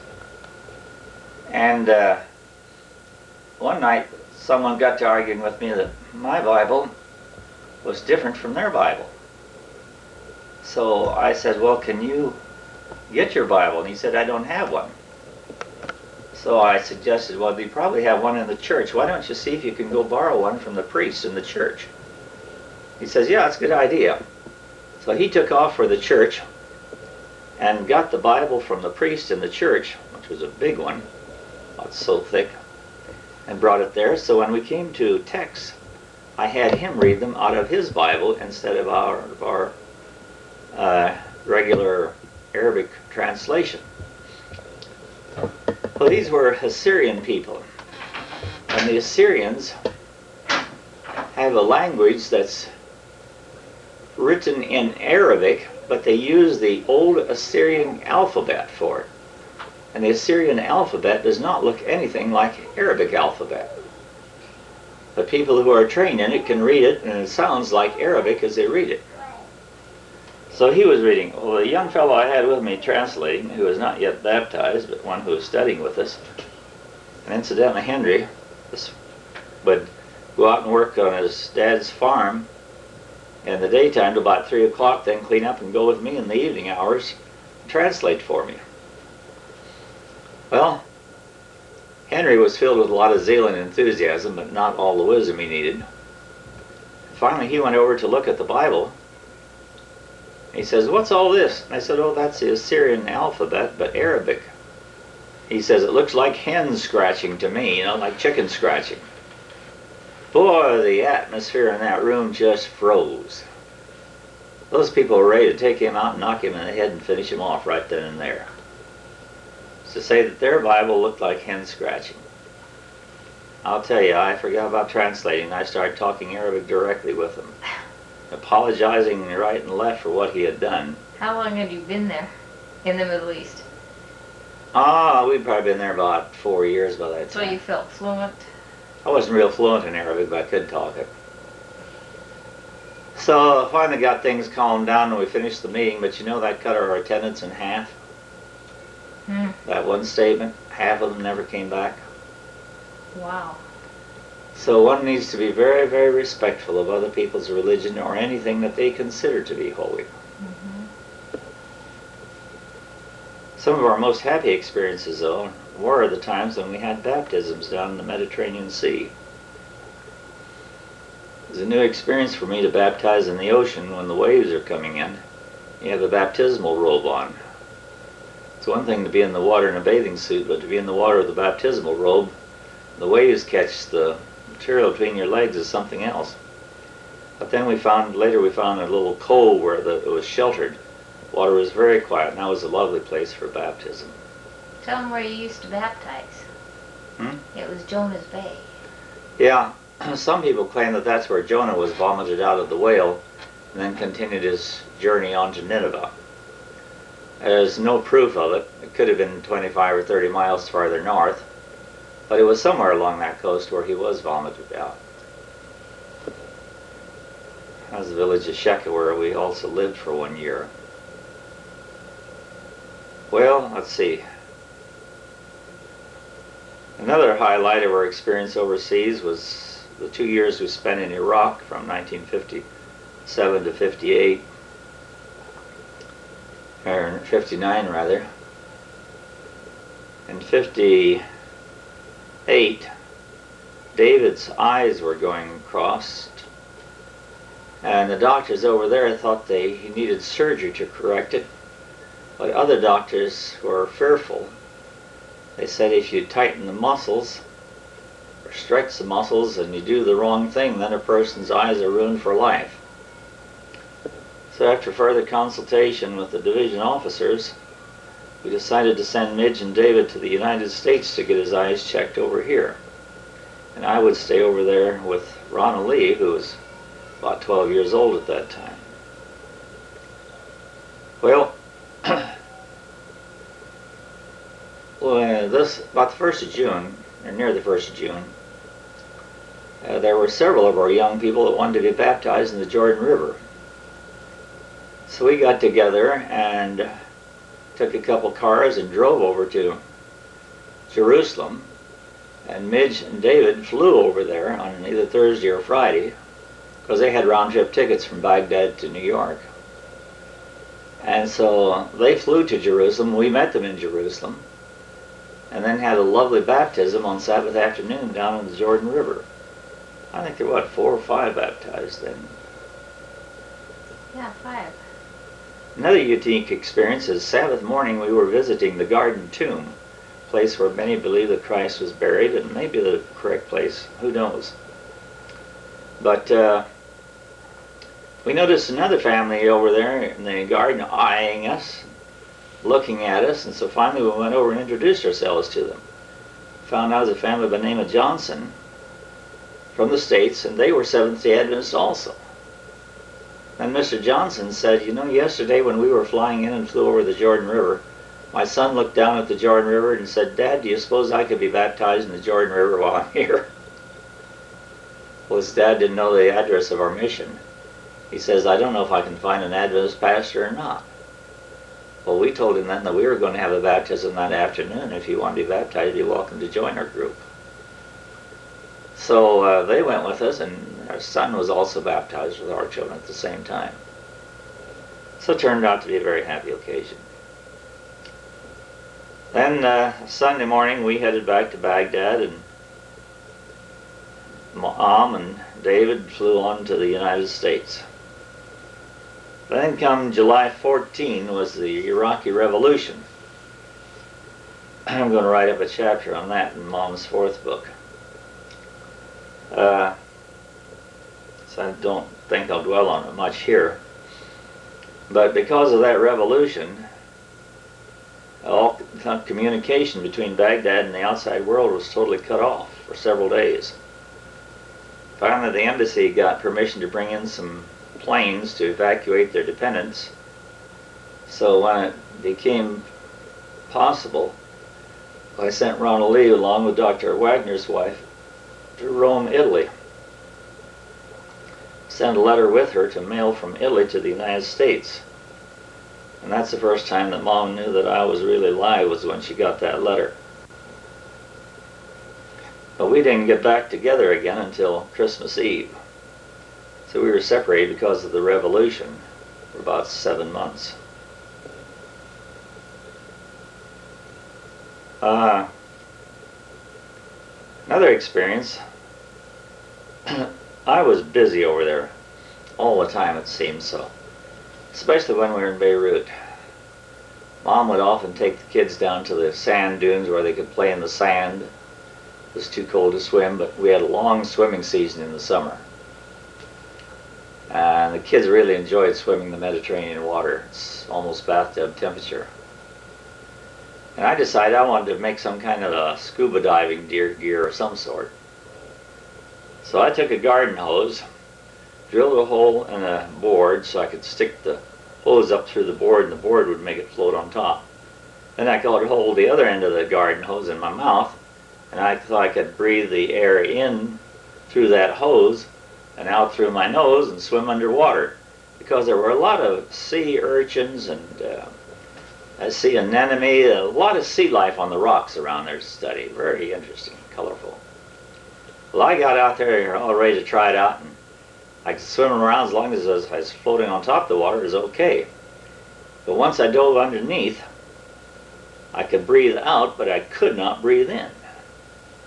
And one night someone got to arguing with me that my Bible was different from their Bible. So I said, "Well, can you get your Bible?" And he said, "I don't have one." So I suggested, "Well, you probably have one in the church. Why don't you see if you can go borrow one from the priest in the church?" He says, "Yeah, that's a good idea." So he took off for the church and got the Bible from the priest in the church, which was a big one, about so thick, and brought it there. So when we came to texts, I had him read them out of his Bible instead of our regular Arabic translation. Well, these were Assyrian people. And the Assyrians have a language that's written in Arabic, but they use the old Assyrian alphabet for it. And the Assyrian alphabet does not look anything like Arabic alphabet. But people who are trained in it can read it, and it sounds like Arabic as they read it. So he was reading. Well, the young fellow I had with me translating, who was not yet baptized, but one who was studying with us, and incidentally Henry, would go out and work on his dad's farm in the daytime till about 3 o'clock, then clean up and go with me in the evening hours and translate for me. Well, Henry was filled with a lot of zeal and enthusiasm, but not all the wisdom he needed. Finally, he went over to look at the Bible. He says, "What's all this?" And I said, "Oh, that's the Assyrian alphabet, but Arabic." He says, "It looks like hen scratching to me, you know, like chicken scratching." Boy, the atmosphere in that room just froze. Those people were ready to take him out and knock him in the head and finish him off right then and there. To say that their Bible looked like hen scratching. I'll tell you, I forgot about translating. I started talking Arabic directly with him, apologizing right and left for what he had done. How long had you been there in the Middle East? We'd probably been there about 4 years by that So time. you felt fluent? I wasn't real fluent in Arabic, but I could talk it. So I finally got things calmed down and we finished the meeting, but you know that cut our attendance in half? That one statement, half of them never came back. Wow. So one needs to be very, very respectful of other people's religion or anything that they consider to be holy. Some of our most happy experiences, though, were the times when we had baptisms down in the Mediterranean Sea. It was a new experience for me to baptize in the ocean when the waves are coming in. You have a baptismal robe on. It's one thing to be in the water in a bathing suit, but to be in the water with a baptismal robe, the waves catch the material between your legs is something else. But then later we found a little cove where it was sheltered. Water was very quiet, and that was a lovely place for baptism. Tell them where you used to baptize. It was Jonah's Bay. Yeah, some people claim that that's where Jonah was vomited out of the whale and then continued his journey on to Nineveh. There's no proof of it. It could have been 25 or 30 miles farther north, but it was somewhere along that coast where he was vomited out. That was the village of Shechem where we also lived for 1 year. Well, let's see. Another highlight of our experience overseas was the 2 years we spent in Iraq from 1957 to 58. Or 59 rather. In 58, David's eyes were going crossed, and the doctors over there thought he needed surgery to correct it, but other doctors were fearful. They said if you tighten the muscles or stretch the muscles and you do the wrong thing, then a person's eyes are ruined for life. So after further consultation with the division officers, we decided to send Midge and David to the United States to get his eyes checked over here. And I would stay over there with Ronald Lee, who was about 12 years old at that time. Well, about the 1st of June, or near the 1st of June, there were several of our young people that wanted to be baptized in the Jordan River. So we got together and took a couple cars and drove over to Jerusalem. And Midge and David flew over there on either Thursday or Friday because they had round-trip tickets from Baghdad to New York. And so they flew to Jerusalem. We met them in Jerusalem and then had a lovely baptism on Sabbath afternoon down in the Jordan River. I think there were, 4 or 5 baptized then. Yeah, 5. Another unique experience is Sabbath morning we were visiting the Garden Tomb, a place where many believe that Christ was buried, and maybe the correct place, who knows. But we noticed another family over there in the garden eyeing us, looking at us, and so finally we went over and introduced ourselves to them. found out it was a family by the name of Johnson from the States, and they were Seventh-day Adventists also. And Mr. Johnson said, you know, yesterday when we were flying in and flew over the Jordan River, my son looked down at the Jordan River and said, Dad, do you suppose I could be baptized in the Jordan River while I'm here? Well, his dad didn't know the address of our mission. He says, I don't know if I can find an Adventist pastor or not. Well, we told him then that we were going to have a baptism that afternoon. If you want to be baptized, you're welcome to join our group. So they went with us, and our son was also baptized with our children at the same time. So it turned out to be a very happy occasion. Then Sunday morning, we headed back to Baghdad, and Mom and David flew on to the United States. Then come July 14 was the Iraqi Revolution. I'm going to write up a chapter on that in Mom's fourth book. So I don't think I'll dwell on it much here. But because of that revolution, all communication between Baghdad and the outside world was totally cut off for several days. Finally, the embassy got permission to bring in some planes to evacuate their dependents. So when it became possible, I sent Ronald Lee along with Dr. Wagner's wife to Rome, Italy. Sent a letter with her to mail from Italy to the United States. And that's the first time that Mom knew that I was really alive, was when she got that letter. But we didn't get back together again until Christmas Eve. So we were separated because of the revolution for about 7 months. Another experience, I was busy over there all the time, it seemed so. Especially when we were in Beirut. Mom would often take the kids down to the sand dunes where they could play in the sand. It was too cold to swim, but we had a long swimming season in the summer. And the kids really enjoyed swimming the Mediterranean water. It's almost bathtub temperature. And I decided I wanted to make some kind of a scuba diving gear of some sort. So I took a garden hose, drilled a hole in a board so I could stick the hose up through the board, and the board would make it float on top. Then I could hold the other end of the garden hose in my mouth, and I thought I could breathe the air in through that hose and out through my nose and swim underwater, because there were a lot of sea urchins and sea anemone, a lot of sea life on the rocks around there to study. Very interesting, colorful. Well, I got out there all ready to try it out, and I could swim around as long as I was floating on top of the water. It was okay. But once I dove underneath, I could breathe out, but I could not breathe in.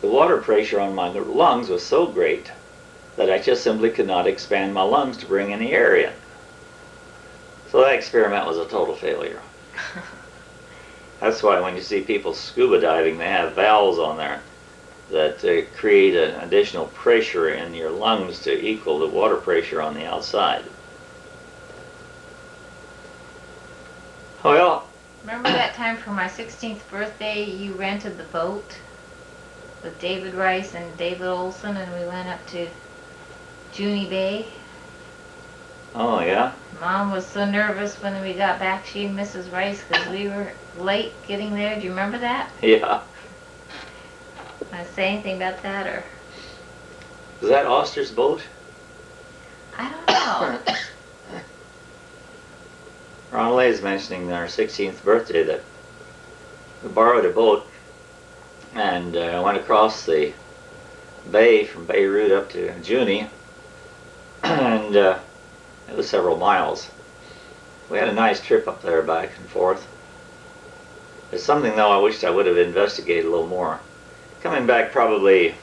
The water pressure on my lungs was so great that I just simply could not expand my lungs to bring any air in. So that experiment was a total failure. That's why when you see people scuba diving, they have valves on there that create an additional pressure in your lungs to equal the water pressure on the outside. Well, Remember that time for my 16th birthday, you rented the boat with David Rice and David Olson, and we went up to Junie Bay? oh yeah, Mom was so nervous when we got back, she and Mrs. Rice, because we were late getting there. Do you remember that? yeah. Want to say anything about that, or? Was that Oster's boat? I don't know. Ronald is mentioning our 16th birthday that we borrowed a boat and went across the bay from Beirut up to Junie, and it was several miles. We had a nice trip up there back and forth. There's something though I wished I would have investigated a little more. Coming back probably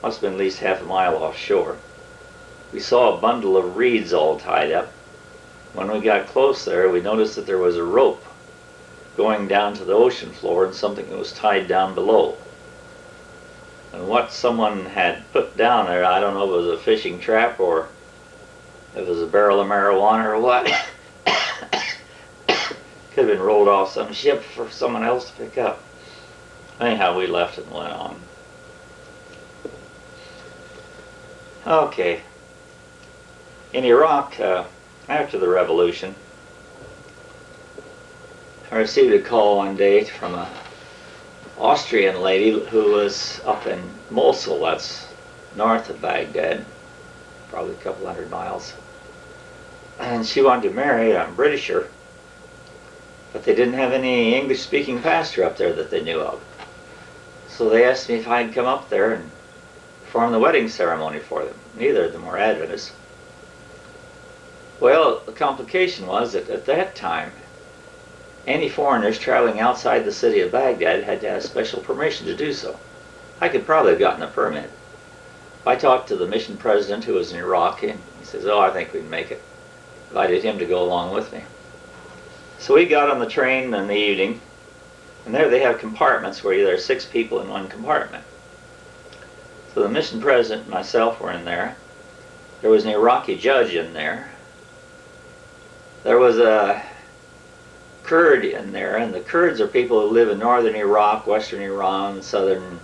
must have been at least half a mile offshore. We saw a bundle of reeds all tied up. When we got close there, we noticed that there was a rope going down to the ocean floor and something that was tied down below. And what someone had put down there, I don't know if it was a fishing trap or if it was a barrel of marijuana or what. Could have been rolled off some ship for someone else to pick up. Anyhow, we left it and went on. Okay. In Iraq, after the revolution, I received a call one day from an Austrian lady who was up in Mosul, that's north of Baghdad, probably a couple 100 miles. And she wanted to marry a Britisher, but they didn't have any English-speaking pastor up there that they knew of. So they asked me if I'd come up there and perform the wedding ceremony for them. Neither of them were Adventists. Well, the complication was that at that time, any foreigners traveling outside the city of Baghdad had to have special permission to do so. I could probably have gotten a permit. I talked to the mission president who was in Iraq, and he says, "Oh, I think we'd make it." Invited him to go along with me. So we got on the train in the evening, and there they have compartments where there are 6 people in one compartment. So the mission president and myself were in there. There was an Iraqi judge in there. There was a Kurd in there, and the Kurds are people who live in northern Iraq, western Iran, southern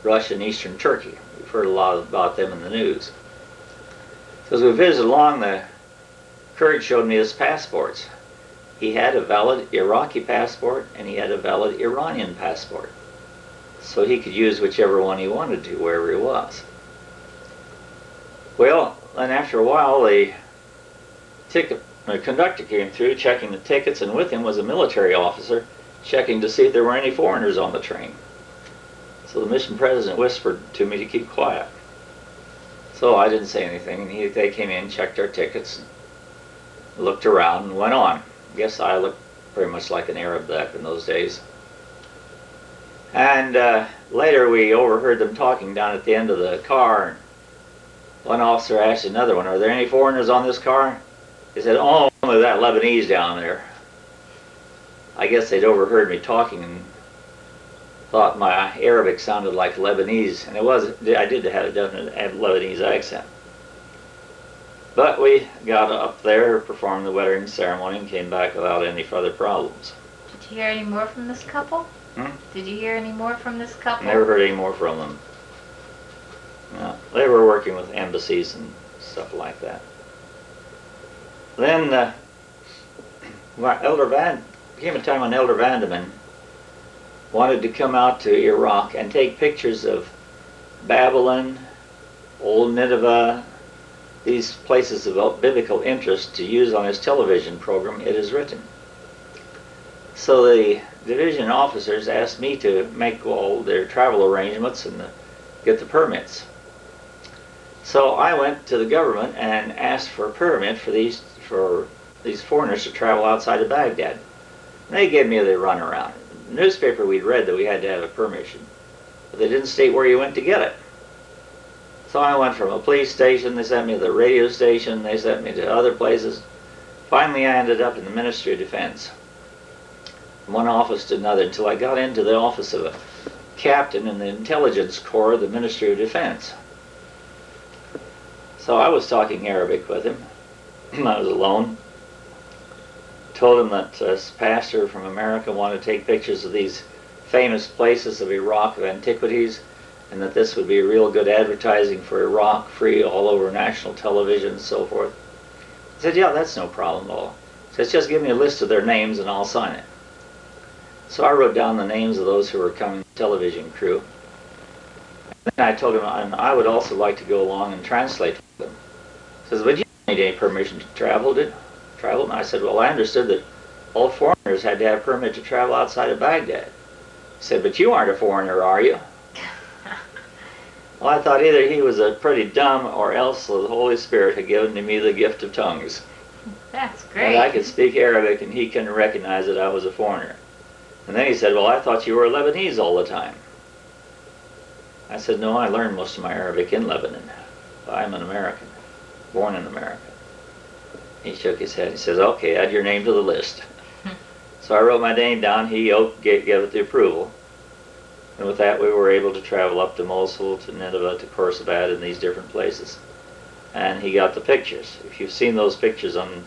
Russia, and eastern Turkey. We've heard a lot about them in the news. So as we visited along, the Kurd showed me his passports. He had a valid Iraqi passport and he had a valid Iranian passport. So he could use whichever one he wanted to wherever he was. Well, then after a while the conductor came through checking the tickets, and with him was a military officer checking to see if there were any foreigners on the train. So the mission president whispered to me to keep quiet. So I didn't say anything, and they came in, checked our tickets, looked around, and went on. I guess I looked pretty much like an Arab back in those days. And later we overheard them talking down at the end of the car. One officer asked another one, "Are there any foreigners on this car?" He said, "Oh, only that Lebanese down there." I guess they'd overheard me talking and thought my Arabic sounded like Lebanese, and it was. I did have a definite Lebanese accent. But we got up there, performed the wedding ceremony, and came back without any further problems. Did you hear any more from this couple? Did you hear any more from this couple? Never heard any more from them. No, they were working with embassies and stuff like that. Then came a time when Elder Vandeman wanted to come out to Iraq and take pictures of Babylon, Old Nineveh, these places of biblical interest to use on his television program, It Is Written. So the division officers asked me to make all their travel arrangements and get the permits. So I went to the government and asked for a permit for these foreigners to travel outside of Baghdad. And they gave me the runaround. In the newspaper we'd read that we had to have a permission, but they didn't state where you went to get it. So I went from a police station, they sent me to the radio station, they sent me to other places. Finally I ended up in the Ministry of Defense. From one office to another until I got into the office of a captain in the intelligence corps of the Ministry of Defense. So I was talking Arabic with him. I was alone. Told him that this pastor from America wanted to take pictures of these famous places of Iraq, of antiquities, and that this would be real good advertising for Iraq, free all over national television and so forth. He said, "Yeah, that's no problem at all." He says, "Just give me a list of their names and I'll sign it." So I wrote down the names of those who were coming, television crew. And then I told him I would also like to go along and translate for them. He says, "But you don't need any permission to travel, And I said, "Well, I understood that all foreigners had to have a permit to travel outside of Baghdad." He said, "But you aren't a foreigner, are you?" Well, I thought either he was pretty dumb or else the Holy Spirit had given to me the gift of tongues. That's great. And I could speak Arabic and he couldn't recognize that I was a foreigner. And then he said, "Well, I thought you were Lebanese all the time." I said, "No, I learned most of my Arabic in Lebanon. I'm an American, born in America." He shook his head. He says, "Okay, add your name to the list." So I wrote my name down. He gave it the approval. And with that, we were able to travel up to Mosul, to Nineveh, to Khorsabad, and these different places. And he got the pictures. If you've seen those pictures on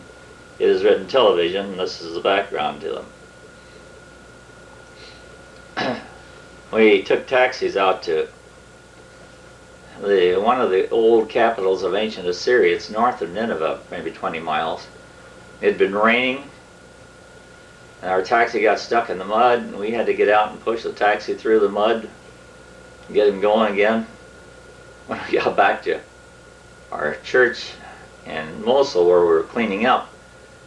It Is Written television, this is the background to them. we took taxis out to one of the old capitals of ancient Assyria. It's north of Nineveh, maybe 20 miles. It had been raining, and our taxi got stuck in the mud, and we had to get out and push the taxi through the mud and get him going again. When we got back to our church in Mosul, where we were cleaning up,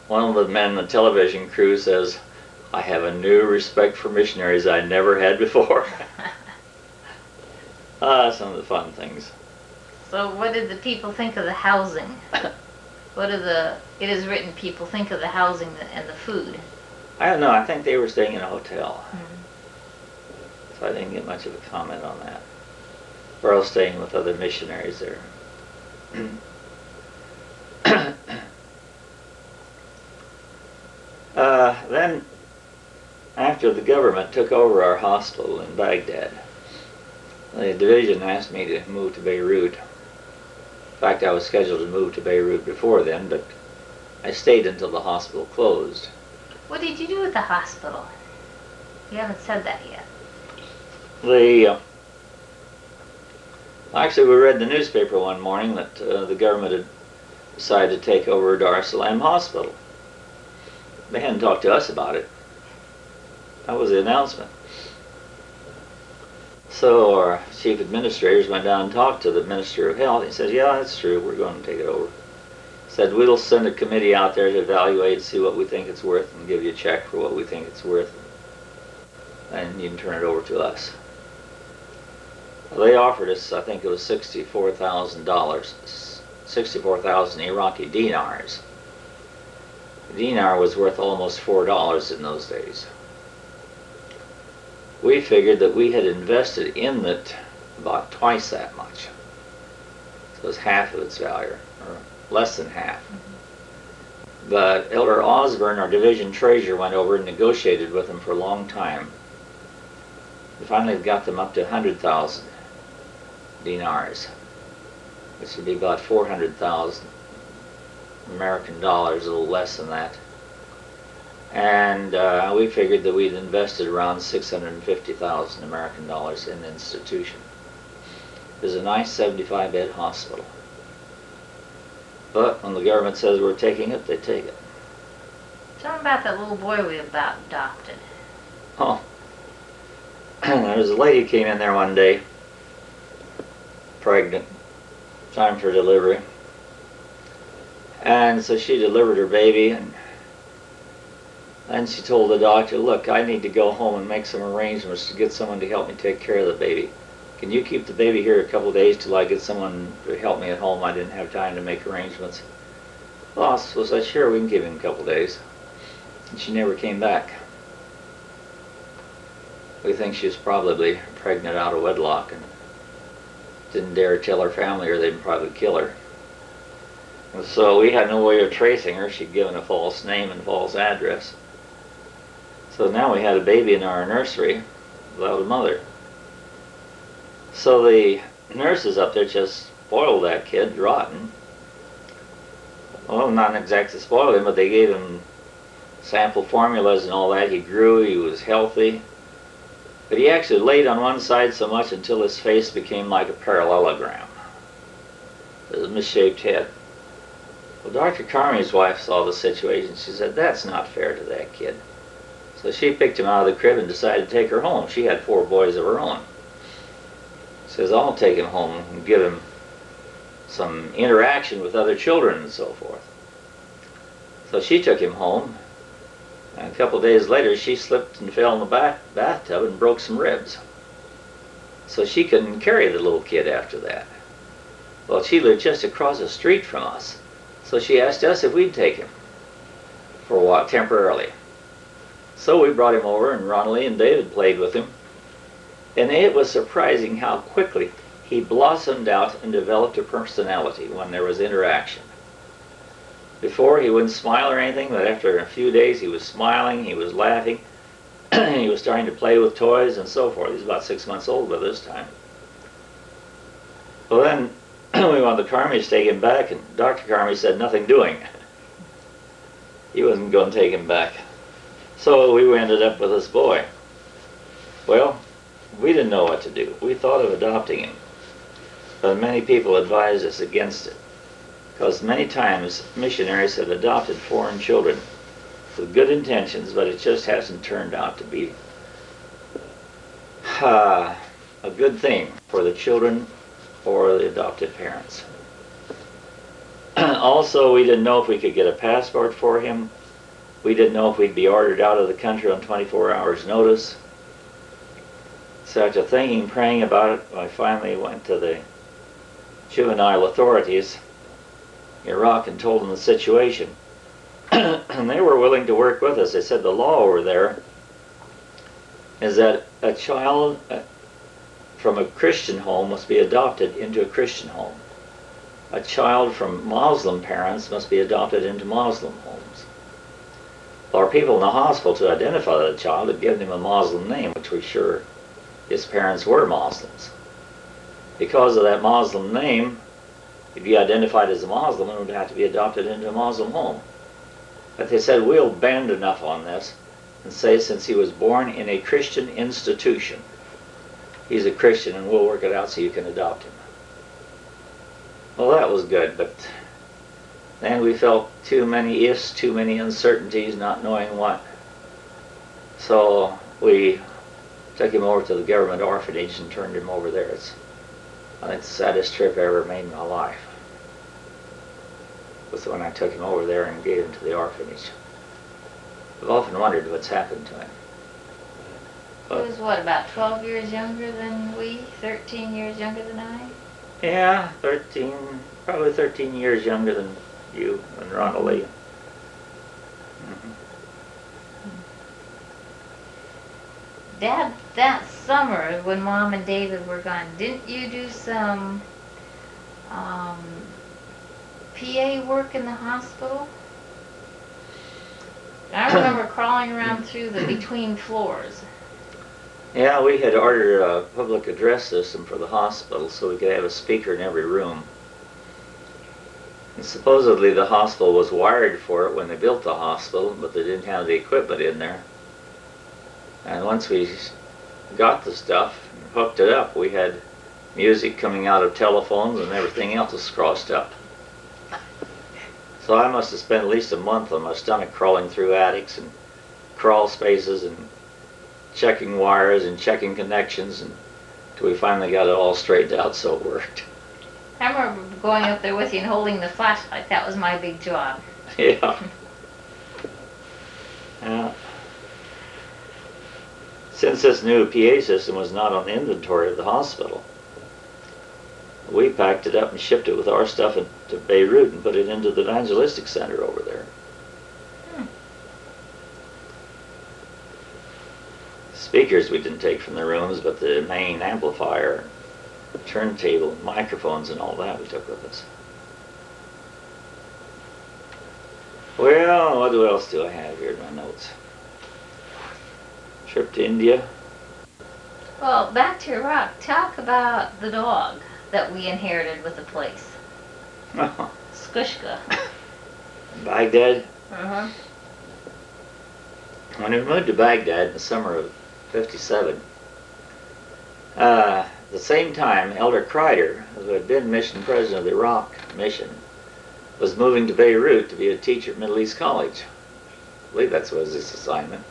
one of the men in the television crew says, "I have a new respect for missionaries I never had before." Some of the fun things. So what did the people think of the housing? What do the, it is written, people think of the housing and the food? I don't know, I think they were staying in a hotel. So I didn't get much of a comment on that. Or else staying with other missionaries there. Then, after the government took over our hospital in Baghdad, the division asked me to move to Beirut. In fact, I was scheduled to move to Beirut before then, but I stayed until the hospital closed. What did you do at the hospital? You haven't said that yet. Actually, we read in the newspaper one morning that the government had decided to take over Dar es Salaam Hospital. They hadn't talked to us about it. That was the announcement. So our chief administrators went down and talked to the Minister of Health. He said, "Yeah, that's true, we're going to take it over." Said, "We'll send a committee out there to evaluate, see what we think it's worth, and give you a check for what we think it's worth. And you can turn it over to us." Well, they offered us, I think it was $64,000, 64,000 Iraqi dinars. The dinar was worth almost $4 in those days. We figured that we had invested in it about twice that much. So it was half of its value, or less than half. But Elder Osborne, our division treasurer, went over and negotiated with them for a long time. We finally got them up to 100,000 dinars, which would be about 400,000 American dollars, a little less than that. And we figured that we'd invested around 650,000 American dollars in the institution. It was a nice 75-bed hospital. But when the government says we're taking it, they take it. Tell me about that little boy we adopted. Oh, there was a lady came in there one day, pregnant, time for delivery. And so she delivered her baby, and then she told the doctor, "Look, I need to go home and make some arrangements to get someone to help me take care of the baby. Can you keep the baby here a couple of days till I get someone to help me at home? I didn't have time to make arrangements." Well, I said, "Sure, we can give him a couple of days." And she never came back. We think she was probably pregnant out of wedlock and didn't dare tell her family, or they'd probably kill her. And so we had no way of tracing her. She'd given a false name and false address. So now we had a baby in our nursery without a mother. So the nurses up there just spoiled that kid rotten. Well, not exactly spoiled him, but they gave him sample formulas and all that. He grew, he was healthy. But he actually laid on one side so much until his face became like a parallelogram. It was a misshaped head. Well, Dr. Carmey's wife saw the situation. She said, "That's not fair to that kid." So she picked him out of the crib and decided to take her home. She had 4 boys of her own. She says, "I'll take him home and give him some interaction with other children and so forth." So she took him home, and a couple of days later she slipped and fell in the bathtub and broke some ribs. So she couldn't carry the little kid after that. Well, she lived just across the street from us, so she asked us if we'd take him for a while, temporarily. So we brought him over, and Ronnie and David played with him. And it was surprising how quickly he blossomed out and developed a personality when there was interaction. Before, he wouldn't smile or anything, but after a few days he was smiling, he was laughing, he was starting to play with toys and so forth. He was about 6 months old by this time. Well, then we wanted the Carmeys to take him back, and Dr. Carmey said nothing doing. He wasn't going to take him back. So we ended up with this boy. Well, we didn't know what to do. We thought of adopting him, but many people advised us against it, because many times missionaries have adopted foreign children with good intentions, but it just hasn't turned out to be a good thing for the children or the adopted parents. Also, we didn't know if we could get a passport for him. We didn't know if we'd be ordered out of the country on 24 hours notice. So after thinking, praying about it, I finally went to the juvenile authorities in Iraq and told them the situation. And they were willing to work with us. They said the law over there is that a child from a Christian home must be adopted into a Christian home. A child from Muslim parents must be adopted into Muslim homes. Our people in the hospital, to identify the child, had given him a Muslim name, which we're sure his parents were Muslims. Because of that Muslim name, he'd be identified as a Muslim and would have to be adopted into a Muslim home. But they said, we'll bend enough on this and say since he was born in a Christian institution, he's a Christian and we'll work it out so you can adopt him. Well, that was good, but then we felt too many ifs, too many uncertainties, not knowing what. So we took him over to the government orphanage and turned him over there. It's, I think, the saddest trip I ever made in my life was when I took him over there and gave him to the orphanage. I've often wondered what's happened to him. He was what, about 12 years younger than we? 13 years younger than I? Yeah, 13, probably 13 years younger than you and Ronald Lee. Dad, that summer when Mom and David were gone, didn't you do some PA work in the hospital? I remember crawling around through the between floors. Yeah, we had ordered a public address system for the hospital so we could have a speaker in every room. And supposedly the hospital was wired for it when they built the hospital, but they didn't have the equipment in there. And once we got the stuff and hooked it up, we had music coming out of telephones and everything else was crossed up. So I must have spent at least a month on my stomach crawling through attics and crawl spaces and checking wires and checking connections until we finally got it all straightened out so it worked. I remember going up there with you and holding the flashlight. That was my big job. Yeah. Yeah. Since this new PA system was not on the inventory of the hospital, we packed it up and shipped it with our stuff to Beirut and put it into the evangelistic center over there. Speakers we didn't take from the rooms, but the main amplifier, turntable, microphones and all that we took with us. Well, what else do I have here in my notes? Trip to India. Well, back to Iraq. Talk about the dog that we inherited with the place. Skushka. Baghdad. Uh-huh. When we moved to Baghdad in the summer of '57, the same time Elder Kreider, who had been mission president of the Iraq mission, was moving to Beirut to be a teacher at Middle East College. I believe that was his assignment.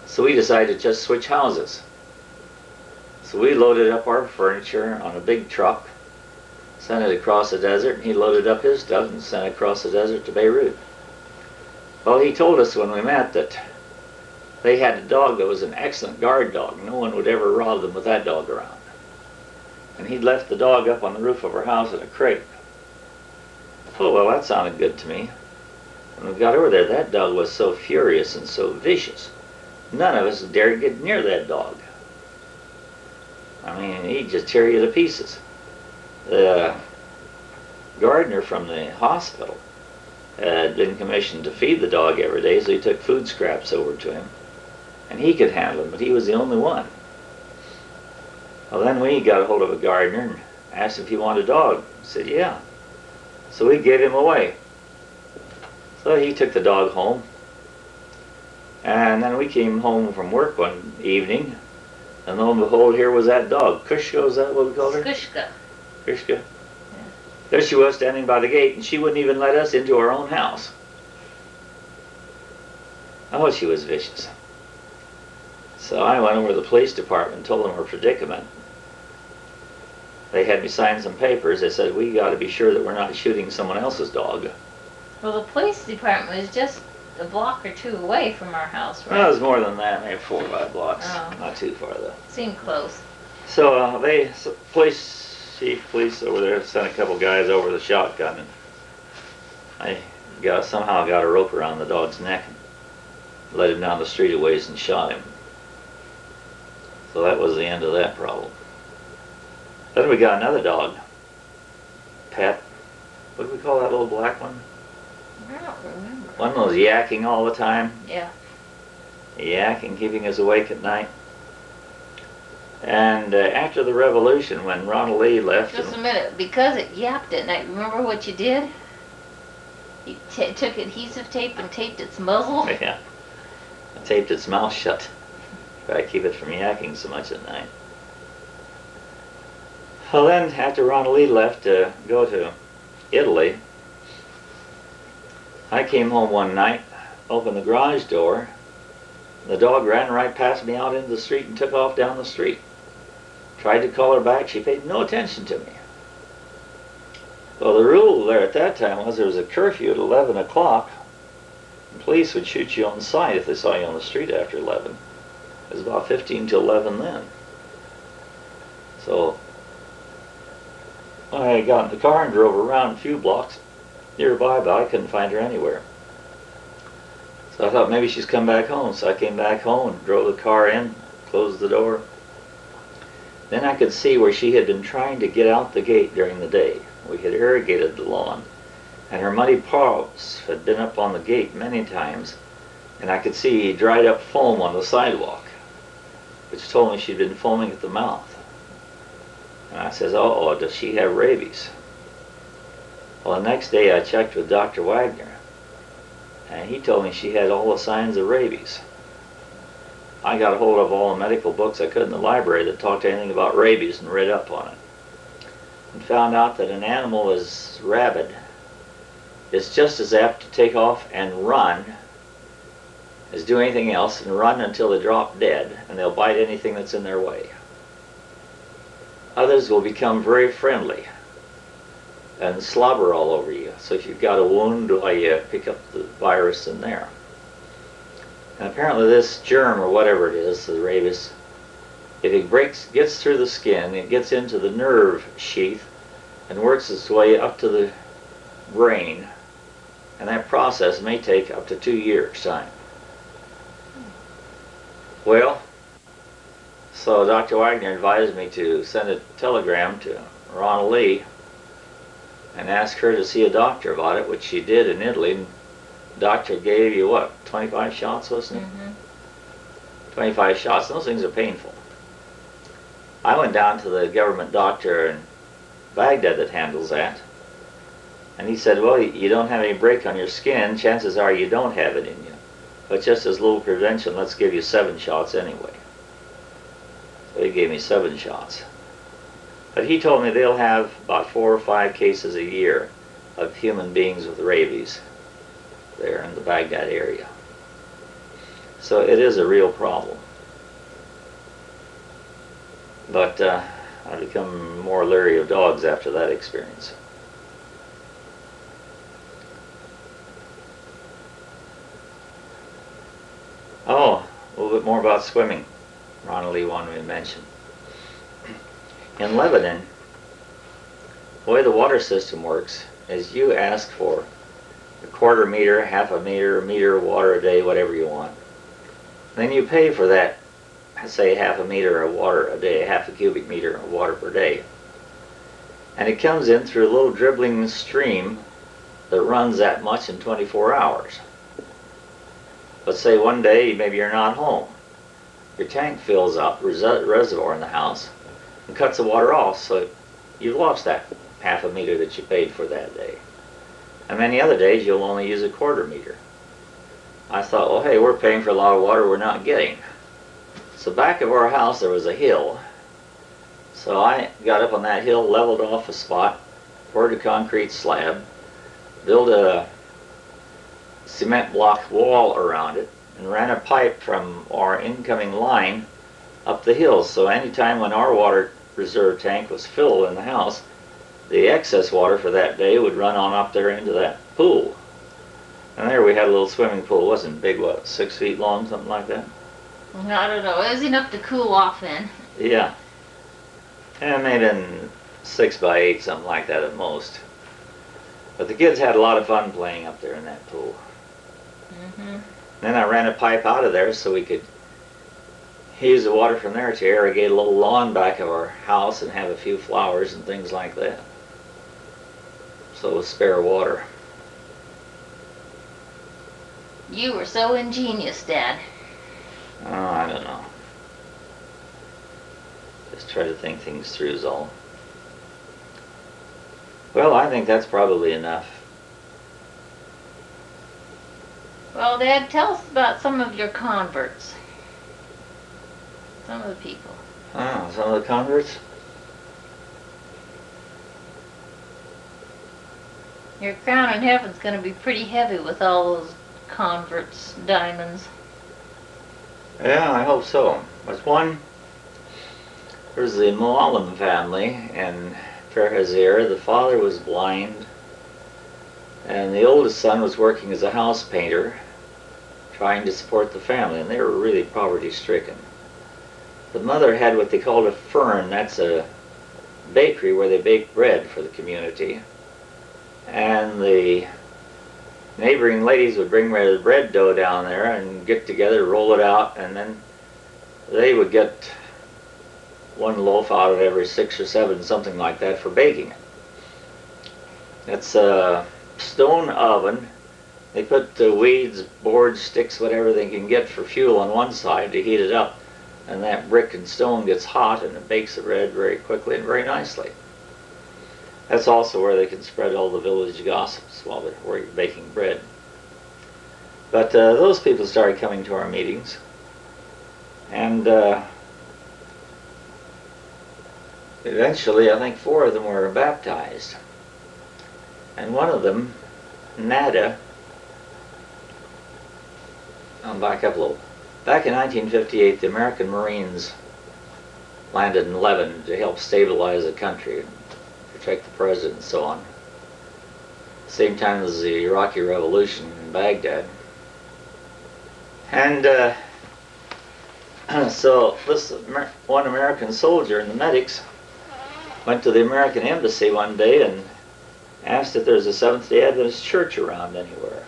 So we decided to just switch houses. So we loaded up our furniture on a big truck, sent it across the desert, and he loaded up his stuff and sent it across the desert to Beirut. Well, he told us when we met that they had a dog that was an excellent guard dog. No one would ever rob them with that dog around. And he'd left the dog up on the roof of our house in a crate. Oh, well, that sounded good to me. When we got over there, that dog was so furious and so vicious. None of us dared get near that dog. I mean, he'd just tear you to pieces. The gardener from the hospital had been commissioned to feed the dog every day, so he took food scraps over to him. And he could handle him, but he was the only one. Well, then we got a hold of a gardener and asked if he wanted a dog. He said, yeah. So we gave him away. So he took the dog home. And then we came home from work one evening, And lo and behold, here was that dog. Kushka, is that what we called her? Skushka. Kushka. There she was standing by the gate, and she wouldn't even let us into our own house. Oh, she was vicious. So I went over to the police department and told them our predicament. They had me sign some papers. They said, we got to be sure that we're not shooting someone else's dog. Well, the police department was just a block or two away from our house, right? Well, it was more than that, maybe 4 or 5 blocks. Oh. Not too far, though. Seemed close. So chief police over there sent a couple guys over with a shotgun, and I somehow got a rope around the dog's neck and led him down the street a ways and shot him. So that was the end of that problem. Then we got another dog, Pet. What do we call that little black one? I don't remember. One that was yakking all the time. Yeah. Yakking, keeping us awake at night. And after the revolution, when Ronald Lee left... Just a minute. Because it yapped at night, remember what you did? You took adhesive tape and taped its muzzle? Yeah. I taped its mouth shut. Try to keep it from yakking so much at night. Well then, after Ronald Lee left to go to Italy, I came home one night, opened the garage door, the dog ran right past me out into the street and took off down the street. Tried to call her back, she paid no attention to me. Well, the rule there at that time was there was a curfew at 11 o'clock. The police would shoot you on sight if they saw you on the street after 11. It was about 15 to 11 then. So I got in the car and drove around a few blocks nearby, but I couldn't find her anywhere. So I thought maybe she's come back home. So I came back home and drove the car in, closed the door. Then I could see where she had been trying to get out the gate during the day. We had irrigated the lawn, and her muddy paws had been up on the gate many times, and I could see dried up foam on the sidewalk, which told me she'd been foaming at the mouth. And I says, uh-oh, does she have rabies? Well, the next day I checked with Dr. Wagner, and he told me she had all the signs of rabies. I got a hold of all the medical books I could in the library that talked anything about rabies and read up on it. And found out that an animal as rabid is just as apt to take off and run as do anything else, and run until they drop dead, and they'll bite anything that's in their way. Others will become very friendly and slobber all over you. So if you've got a wound, why you pick up the virus in there. And apparently this germ, or whatever it is, the rabies, if it gets through the skin, it gets into the nerve sheath and works its way up to the brain. And that process may take up to 2 years' time. Well, so Dr. Wagner advised me to send a telegram to Ronald Lee and ask her to see a doctor about it, which she did in Italy. And the doctor gave you, what, 25 shots, wasn't it? Mm-hmm. 25 shots. Those things are painful. I went down to the government doctor in Baghdad that handles that, and he said, well, you don't have any break on your skin. Chances are you don't have it in you. But just as little prevention, let's give you 7 shots anyway. So he gave me 7 shots. But he told me they'll have about 4 or 5 cases a year of human beings with rabies there in the Baghdad area. So it is a real problem. But I've become more leery of dogs after that experience. Oh, a little bit more about swimming. Ronald Lee wanted me to mention. In Lebanon, the way the water system works is you ask for a quarter meter, half a meter of water a day, whatever you want. Then you pay for that, say half a meter of water a day, half a cubic meter of water per day. And it comes in through a little dribbling stream that runs that much in 24 hours. But say one day, maybe you're not home. Your tank fills up, reservoir in the house, and cuts the water off, so you've lost that half a meter that you paid for that day. And many other days you'll only use a quarter meter. I thought, well, hey, we're paying for a lot of water we're not getting. So back of our house there was a hill. So I got up on that hill, leveled off a spot, poured a concrete slab, built a cement block wall around it, and ran a pipe from our incoming line up the hill. So anytime when our water reserve tank was filled in the house, the excess water for that day would run on up there into that pool. And there we had a little swimming pool. It wasn't big, what, 6 feet long, something like that? I don't know. It was enough to cool off in. Yeah. And maybe 6 by 8, something like that at most. But the kids had a lot of fun playing up there in that pool. Then I ran a pipe out of there so we could use the water from there to irrigate a little lawn back of our house and have a few flowers and things like that. So it was spare water. You were so ingenious, Dad. Oh, I don't know. Just try to think things through is all. Well, I think that's probably enough. Well, Dad, tell us about some of your converts. Some of the people. Oh, some of the converts? Your crown in heaven's going to be pretty heavy with all those converts, diamonds. Yeah, I hope so. There's one. There's the Muallim family in Ferhazir. The father was blind, and the oldest son was working as a house painter, trying to support the family, and they were really poverty-stricken. The mother had what they called a fern. That's a bakery where they bake bread for the community. And the neighboring ladies would bring their bread dough down there and get together, roll it out, and then they would get one loaf out of every 6 or 7, something like that, for baking it. It's a stone oven. They put the weeds, boards, sticks, whatever they can get for fuel on one side to heat it up. And that brick and stone gets hot and it bakes the bread very quickly and very nicely. That's also where they can spread all the village gossips while they're baking bread. But those people started coming to our meetings. And eventually, I think 4 of them were baptized. And one of them, Nada, I'll back up a little. Back in 1958, the American Marines landed in Lebanon to help stabilize the country, protect the president and so on. Same time as the Iraqi Revolution in Baghdad. And so this one American soldier and the medics went to the American embassy one day and asked if there's a Seventh-day Adventist church around anywhere.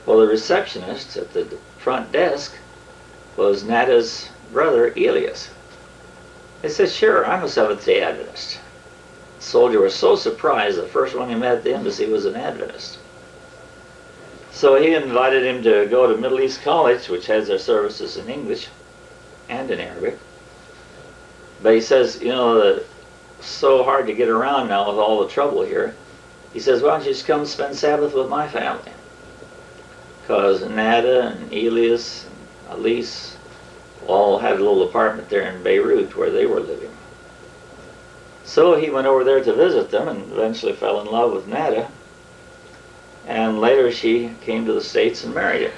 Well, the receptionist at the front desk was Nada's brother, Elias. They said, sure, I'm a Seventh-day Adventist. The soldier was so surprised the first one he met at the embassy was an Adventist. So he invited him to go to Middle East College, which has their services in English and in Arabic. But he says, you know, it's so hard to get around now with all the trouble here. He says, why don't you just come spend Sabbath with my family? Because Nada and Elias and Elise all had a little apartment there in Beirut where they were living. So he went over there to visit them and eventually fell in love with Nada. And later she came to the States and married him.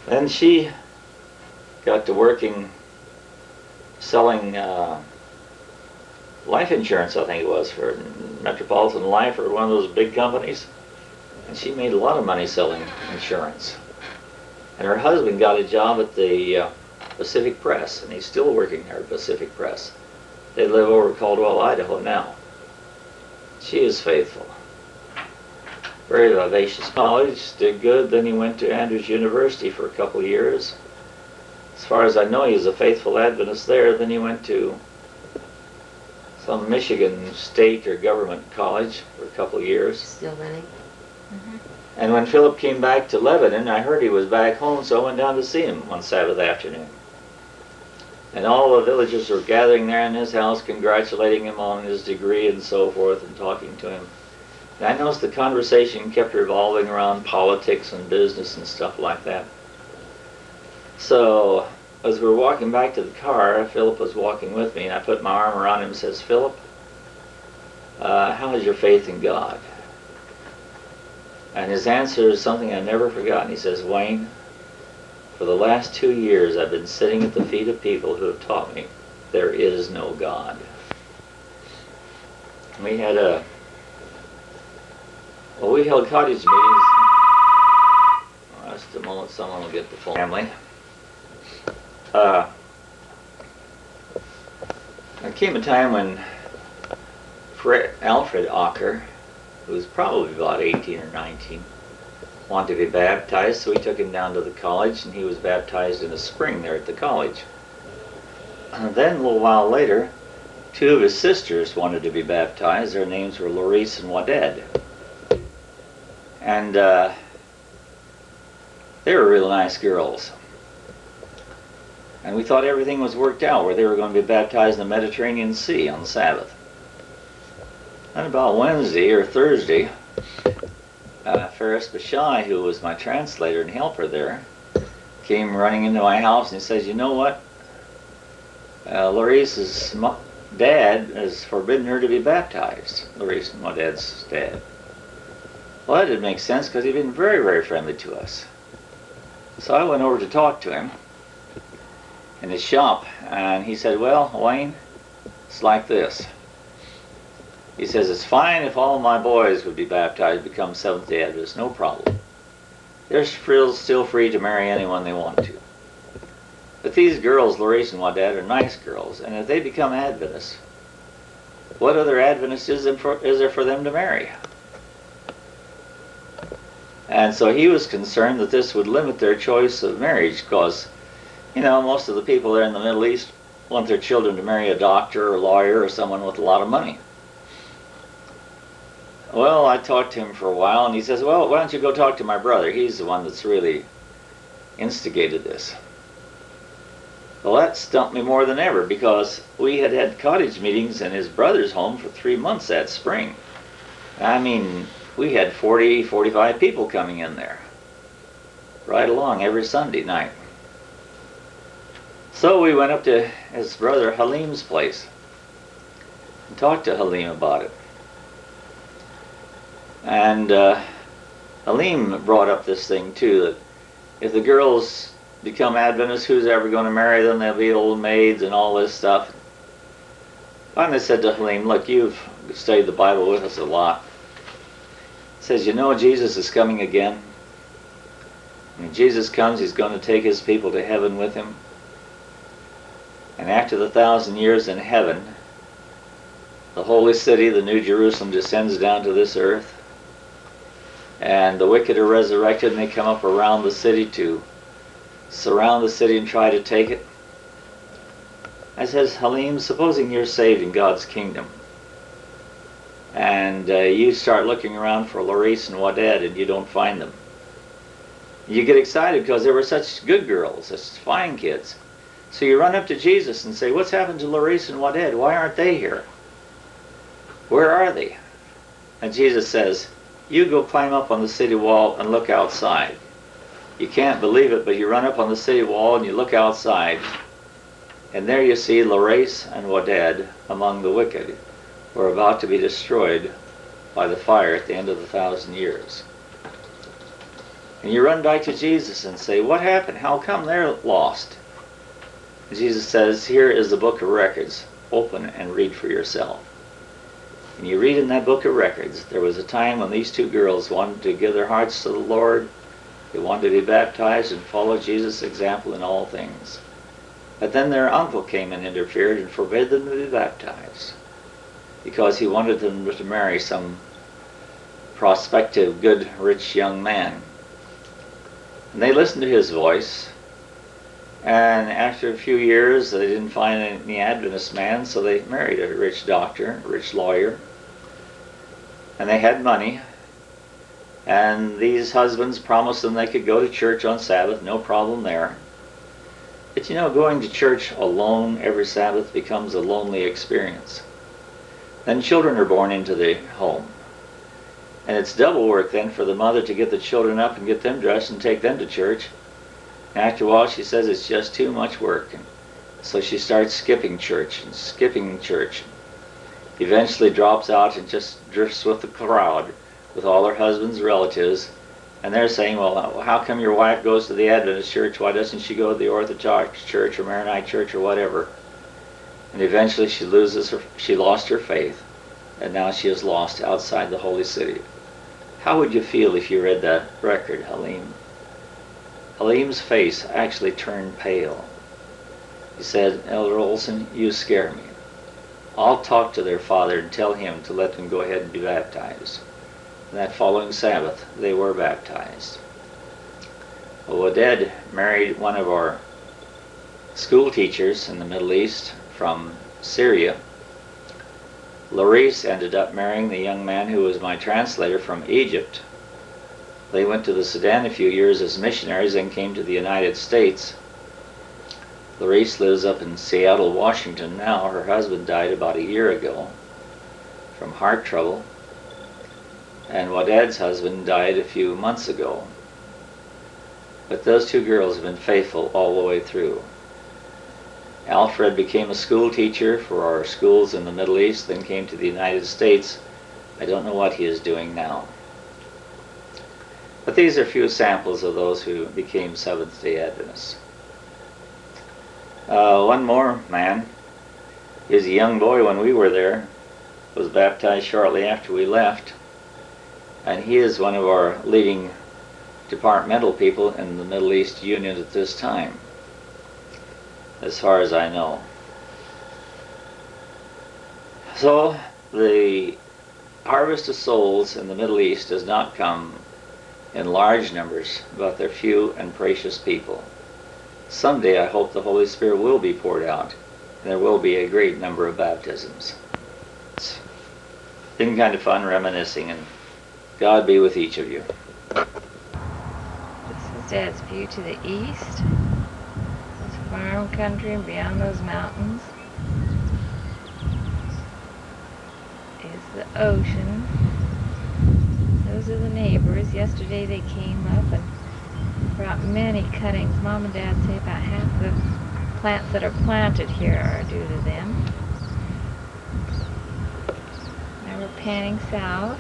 Then she got to working selling life insurance, I think it was, for Metropolitan Life or one of those big companies. And she made a lot of money selling insurance. And her husband got a job at the Pacific Press, and he's still working there at Pacific Press. They live over in Caldwell, Idaho now. She is faithful. Very vivacious college, did good. Then he went to Andrews University for a couple of years. As far as I know, he was a faithful Adventist there. Then he went to some Michigan state or government college for a couple of years. Still running? And when Philip came back to Lebanon, I heard he was back home, so I went down to see him one Sabbath afternoon. And all the villagers were gathering there in his house, congratulating him on his degree and so forth, and talking to him. And I noticed the conversation kept revolving around politics and business and stuff like that. So as we were walking back to the car, Philip was walking with me, and I put my arm around him and says, Philip, how is your faith in God? And his answer is something I've never forgotten. He says, Wayne, for the last 2 years I've been sitting at the feet of people who have taught me there is no God. We had we held cottage meetings. Just a moment, someone will get the phone. Family. There came a time when Alfred Ocker, who was probably about 18 or 19, wanted to be baptized, so we took him down to the college, and he was baptized in a spring there at the college. And then a little while later, 2 of his sisters wanted to be baptized. Their names were Larice and Waded. And they were real nice girls. And we thought everything was worked out, where they were going to be baptized in the Mediterranean Sea on Sabbath. And about Wednesday or Thursday, Ferris Bashai, who was my translator and helper there, came running into my house and he says, you know what? Larice's dad has forbidden her to be baptized. Larice, my dad's dad. Well, that didn't make sense because he'd been very, very friendly to us. So I went over to talk to him in his shop, and he said, well, Wayne, it's like this. He says, it's fine if all my boys would be baptized, become Seventh-day Adventists, no problem. They're still free to marry anyone they want to. But these girls, Larice and Wadad, are nice girls, and if they become Adventists, what other Adventist is there for them to marry? And so he was concerned that this would limit their choice of marriage because, you know, most of the people there in the Middle East want their children to marry a doctor or a lawyer or someone with a lot of money. Well, I talked to him for a while, and he says, well, why don't you go talk to my brother? He's the one that's really instigated this. Well, that stumped me more than ever because we had had cottage meetings in his brother's home for 3 months that spring. I mean, we had 40, 45 people coming in there right along every Sunday night. So we went up to his brother Halim's place and talked to Halim about it. And Halim brought up this thing too, that if the girls become Adventists, who's ever going to marry them? They'll be old maids and all this stuff. Finally said to Halim, look, you've studied the Bible with us a lot. Says, you know, Jesus is coming again. When Jesus comes, he's going to take his people to heaven with him. And after the 1,000 years in heaven, the holy city, the New Jerusalem, descends down to this earth. And the wicked are resurrected, and they come up around the city to surround the city and try to take it. I says, Halim, supposing you're saved in God's kingdom, and you start looking around for Larice and Waded and you don't find them. You get excited because they were such good girls, such fine kids. So you run up to Jesus and say, what's happened to Larice and Waded? Why aren't they here? Where are they? And Jesus says, you go climb up on the city wall and look outside. You can't believe it, but you run up on the city wall and you look outside, and there you see Larice and Waded among the wicked, who are about to be destroyed by the fire at the end of the 1,000 years. And you run back to Jesus and say, what happened? How come they're lost? And Jesus says, here is the book of records. Open and read for yourself. And you read in that book of records, there was a time when these 2 girls wanted to give their hearts to the Lord. They wanted to be baptized and follow Jesus' example in all things. But then their uncle came and interfered and forbade them to be baptized because he wanted them to marry some prospective, good, rich young man. And they listened to his voice, and after a few years they didn't find any Adventist man, so they married a rich doctor, a rich lawyer, and they had money. And these husbands promised them they could go to church on Sabbath, no problem there. But you know, going to church alone every Sabbath becomes a lonely experience. Then children are born into the home. And it's double work then for the mother to get the children up and get them dressed and take them to church. After a while, she says it's just too much work. And so she starts skipping church and skipping church. Eventually drops out and just drifts with the crowd, with all her husband's relatives. And they're saying, well, how come your wife goes to the Adventist church? Why doesn't she go to the Orthodox church or Maronite church or whatever? And eventually she lost her faith. And now she is lost outside the holy city. How would you feel if you read that record, Halim? Halim's face actually turned pale. He said, Elder Olson, you scare me. I'll talk to their father and tell him to let them go ahead and be baptized. And that following Sabbath, they were baptized. Well, Waded married one of our school teachers in the Middle East from Syria. Larice ended up marrying the young man who was my translator from Egypt. They went to the Sudan a few years as missionaries and came to the United States. Larice lives up in Seattle, Washington now. Her husband died about a year ago from heart trouble. And Wadad's husband died a few months ago. But those two girls have been faithful all the way through. Alfred became a school teacher for our schools in the Middle East, then came to the United States. I don't know what he is doing now. But these are few samples of those who became Seventh-day Adventists. One more man, he was a young boy when we were there, was baptized shortly after we left, and he is one of our leading departmental people in the Middle East Union at this time, as far as I know. So the harvest of souls in the Middle East does not come in large numbers, but they're few and precious people. Someday I hope the Holy Spirit will be poured out, and there will be a great number of baptisms. It's been kind of fun reminiscing, and God be with each of you. This is Dad's view to the east. It's farm country, and beyond those mountains is the ocean. Those are the neighbors. Yesterday they came up and brought many cuttings. Mom and Dad say about half the plants that are planted here are due to them. Now we're panning south.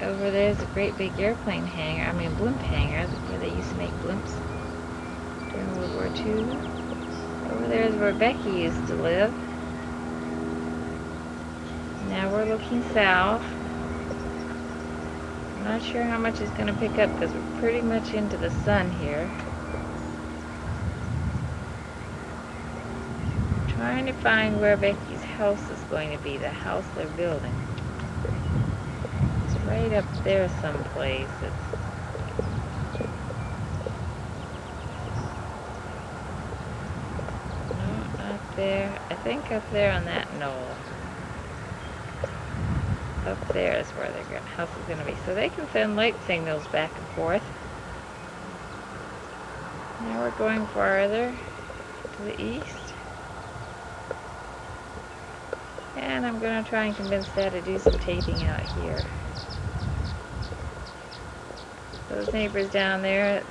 Over there's a great big airplane hangar, blimp hangar, where they used to make blimps during World War II. Over there is where Becky used to live. Now we're looking south. I'm not sure how much it's going to pick up because we're pretty much into the sun here. I'm trying to find where Becky's house is going to be, the house they're building. It's right up there someplace. No, not there. I think up there on that knoll. Up there is where their house is going to be. So they can send light signals back and forth. Now we're going farther to the east. And I'm going to try and convince Dad to do some taping out here. Those neighbors down there,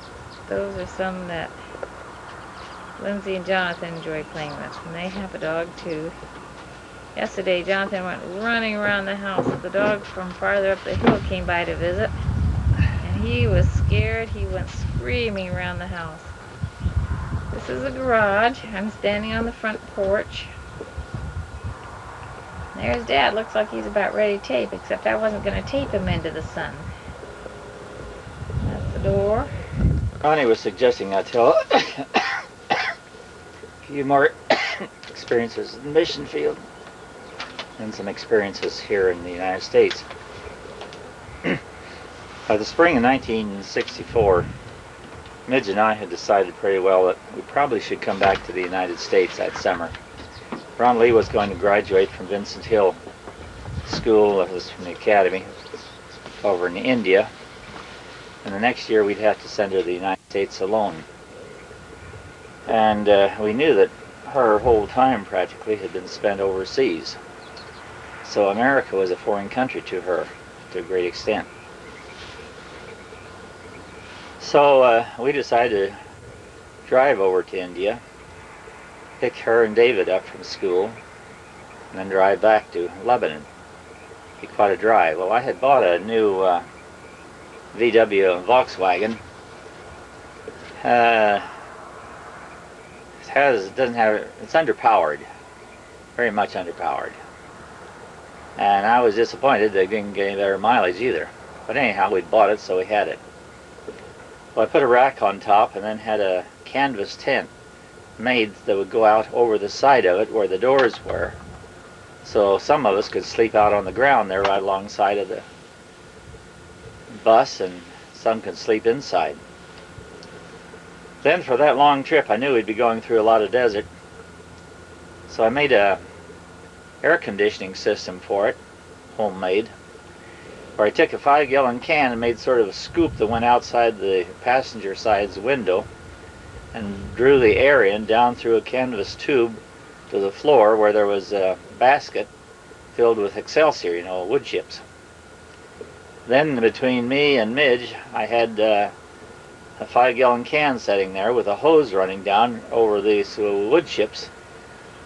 those are some that Lindsay and Jonathan enjoy playing with. And they have a dog too. Yesterday, Jonathan went running around the house. The dog from farther up the hill came by to visit, and he was scared. He went screaming around the house. This is a garage. I'm standing on the front porch. There's Dad. Looks like he's about ready to tape, except I wasn't going to tape him into the sun. That's the door. Connie was suggesting I tell a few more experiences in the mission field and some experiences here in the United States. By the spring of 1964, Midge and I had decided pretty well that we probably should come back to the United States that summer. Ron Lee was going to graduate from Vincent Hill School, that was from the academy, over in India, and the next year we'd have to send her to the United States alone. And we knew that her whole time practically had been spent overseas. So America was a foreign country to her to a great extent. So we decided to drive over to India, pick her and David up from school, and then drive back to Lebanon. Be quite a drive. Well, I had bought a new VW Volkswagen. It's underpowered, very much underpowered. And I was disappointed they didn't get any better mileage either. But anyhow, we'd bought it, so we had it. Well, I put a rack on top and then had a canvas tent made that would go out over the side of it where the doors were. So some of us could sleep out on the ground there right alongside of the bus, and some could sleep inside. Then for that long trip, I knew we'd be going through a lot of desert. So I made a air conditioning system for it, homemade, where I took a 5-gallon can and made sort of a scoop that went outside the passenger side's window and drew the air in down through a canvas tube to the floor where there was a basket filled with Excelsior, wood chips. Then between me and Midge, I had a 5-gallon can sitting there with a hose running down over these wood chips.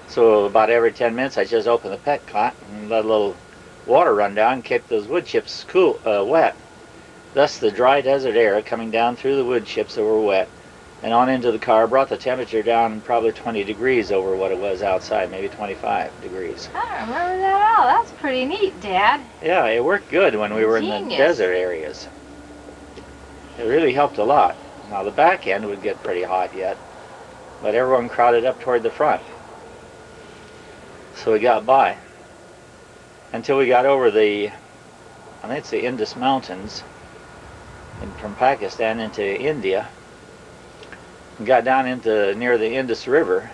So about every 10 minutes I just opened the pet cot and let a little water run down and kept those wood chips wet. Thus the dry desert air coming down through the wood chips that were wet and on into the car brought the temperature down probably 20 degrees over what it was outside, maybe 25 degrees. I don't remember that at all. That's pretty neat, Dad. Yeah, it worked good when we were in the desert areas. It really helped a lot. Now the back end would get pretty hot yet, but everyone crowded up toward the front. So we got by until we got over I think it's the Indus Mountains, and from Pakistan into India, and got down into near the Indus River.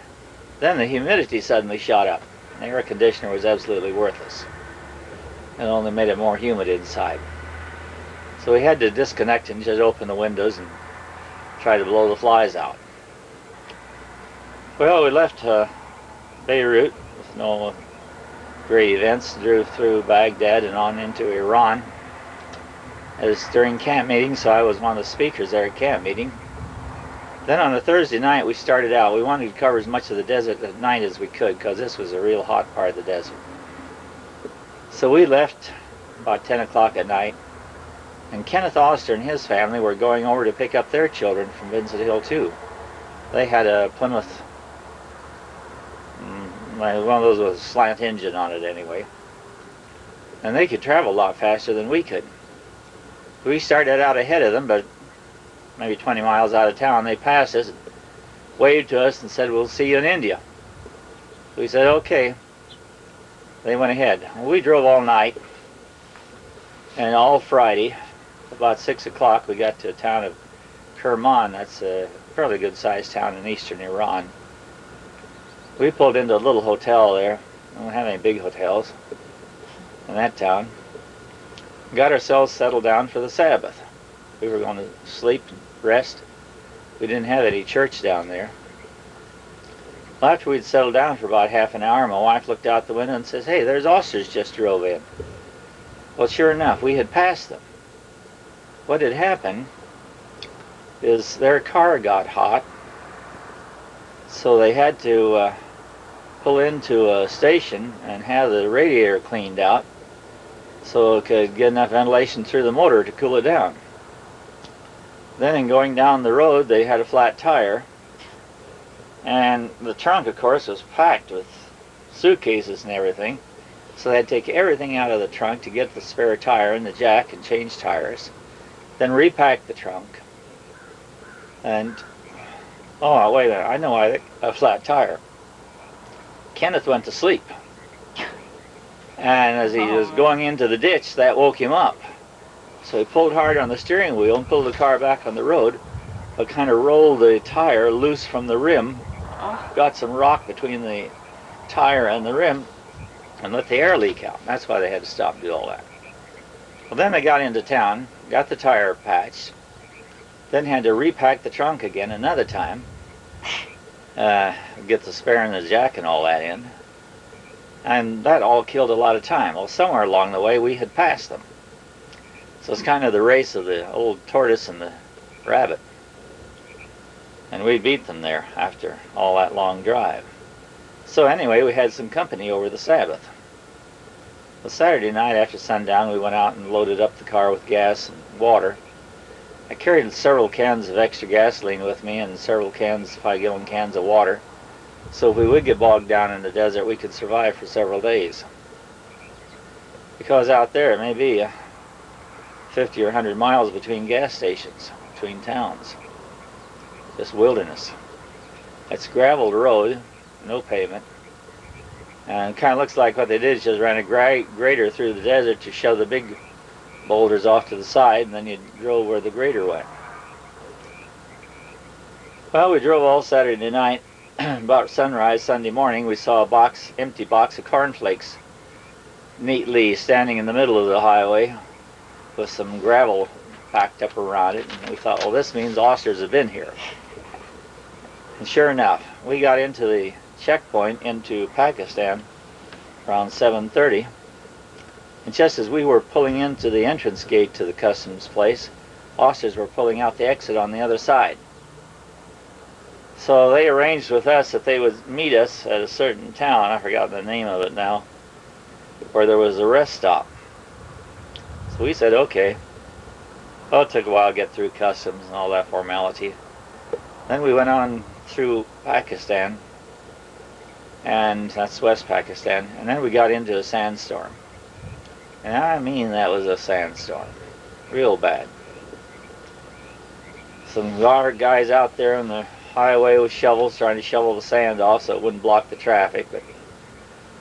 Then the humidity suddenly shot up. The air conditioner was absolutely worthless. It only made it more humid inside. So we had to disconnect and just open the windows and try to blow the flies out. Well, we left Beirut with no great events, drove through Baghdad and on into Iran. It was during camp meeting, so I was one of the speakers there at camp meeting. Then on a Thursday night we started out. We wanted to cover as much of the desert at night as we could because this was a real hot part of the desert. So we left about 10 o'clock at night, and Kenneth Oster and his family were going over to pick up their children from Vincent Hill too. They had a Plymouth, one of those with a slant engine on it anyway, and they could travel a lot faster than we could. We started out ahead of them, but maybe 20 miles out of town they passed us, waved to us and said, "We'll see you in India." We said, "Okay." They went ahead. We drove all night, and all Friday, about 6 o'clock, we got to a town of Kerman. That's a fairly good-sized town in eastern Iran. We pulled into a little hotel there. We don't have any big hotels in that town. Got ourselves settled down for the Sabbath. We were going to sleep, rest. We didn't have any church down there. Well, after we'd settled down for about half an hour, my wife looked out the window and says, "Hey, there's Osters just drove in." Well, sure enough, we had passed them. What had happened is their car got hot, so they had to pull into a station and have the radiator cleaned out so it could get enough ventilation through the motor to cool it down. Then in going down the road, they had a flat tire, and the trunk, of course, was packed with suitcases and everything, so they had to take everything out of the trunk to get the spare tire and the jack and change tires, then repack the trunk. And oh, wait a minute, I know why a flat tire. Kenneth went to sleep, and as he was going into the ditch, that woke him up. So he pulled hard on the steering wheel and pulled the car back on the road, but kind of rolled the tire loose from the rim, got some rock between the tire and the rim, and let the air leak out. That's why they had to stop and do all that. Well, then they got into town, got the tire patched, then had to repack the trunk again another time, get the spare and the jack and all that in, and that all killed a lot of time. Well, somewhere along the way we had passed them. So it's kind of the race of the old tortoise and the rabbit. And we beat them there after all that long drive. So anyway, we had some company over the Sabbath. The Saturday night after sundown, we went out and loaded up the car with gas and water. I carried several cans of extra gasoline with me and several 5-gallon cans of water. So if we would get bogged down in the desert, we could survive for several days. Because out there, it may be 50 or 100 miles between gas stations, between towns. Just wilderness. It's a graveled road, no pavement. And it kind of looks like what they did is just ran a grader through the desert to shove the big boulders off to the side, and then you drove where the grader went. Well, we drove all Saturday night. About sunrise Sunday morning, we saw a empty box of cornflakes neatly standing in the middle of the highway with some gravel packed up around it, and we thought, well, this means oysters have been here. And sure enough, we got into the checkpoint into Pakistan around 7:30, and just as we were pulling into the entrance gate to the customs place, oysters were pulling out the exit on the other side. So they arranged with us that they would meet us at a certain town, I forgot the name of it now, where there was a rest stop. So we said, okay. Well, it took a while to get through customs and all that formality. Then we went on through Pakistan, and that's West Pakistan, and then we got into a sandstorm. And I mean, that was a sandstorm. Real bad. Some guys out there on the highway with shovels trying to shovel the sand off so it wouldn't block the traffic, but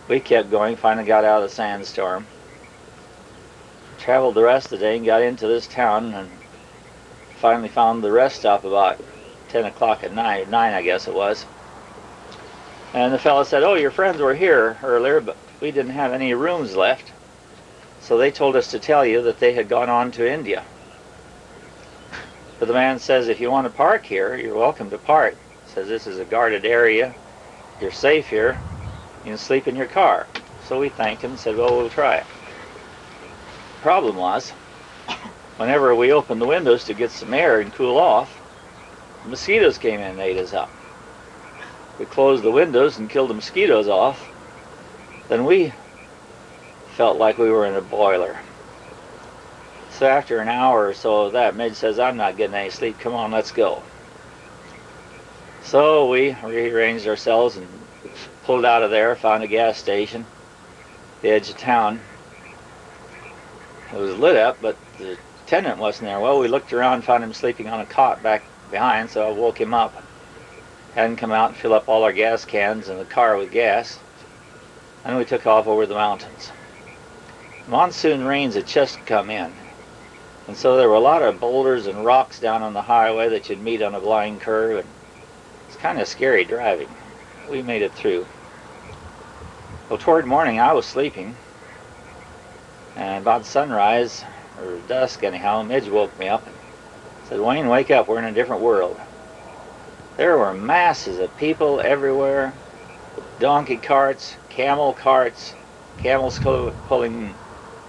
we kept going, finally got out of the sandstorm. Traveled the rest of the day and got into this town, and finally found the rest stop about 10 o'clock at night, 9 I guess it was. And the fellow said, oh, your friends were here earlier, but we didn't have any rooms left. So they told us to tell you that they had gone on to India. But the man says, if you want to park here, you're welcome to park. Says this is a guarded area. You're safe here. You can sleep in your car. So we thanked him and said, well, we'll try it. The problem was, whenever we opened the windows to get some air and cool off, the mosquitoes came in and ate us up. We closed the windows and killed the mosquitoes off. Then we felt like we were in a boiler. So after an hour or so of that, Midge says, I'm not getting any sleep. Come on, let's go. So we rearranged ourselves and pulled out of there, found a gas station, the edge of town. It was lit up, but the tenant wasn't there. Well, we looked around, found him sleeping on a cot back behind, so I woke him up. Had him come out and fill up all our gas cans in the car with gas. And we took off over the mountains. Monsoon rains had just come in. And so there were a lot of boulders and rocks down on the highway that you'd meet on a blind curve. And it's kind of scary driving. We made it through. Well, toward morning I was sleeping. And about sunrise, or dusk anyhow, Midge woke me up and said, Wayne, wake up, we're in a different world. There were masses of people everywhere. Donkey carts, camels pulling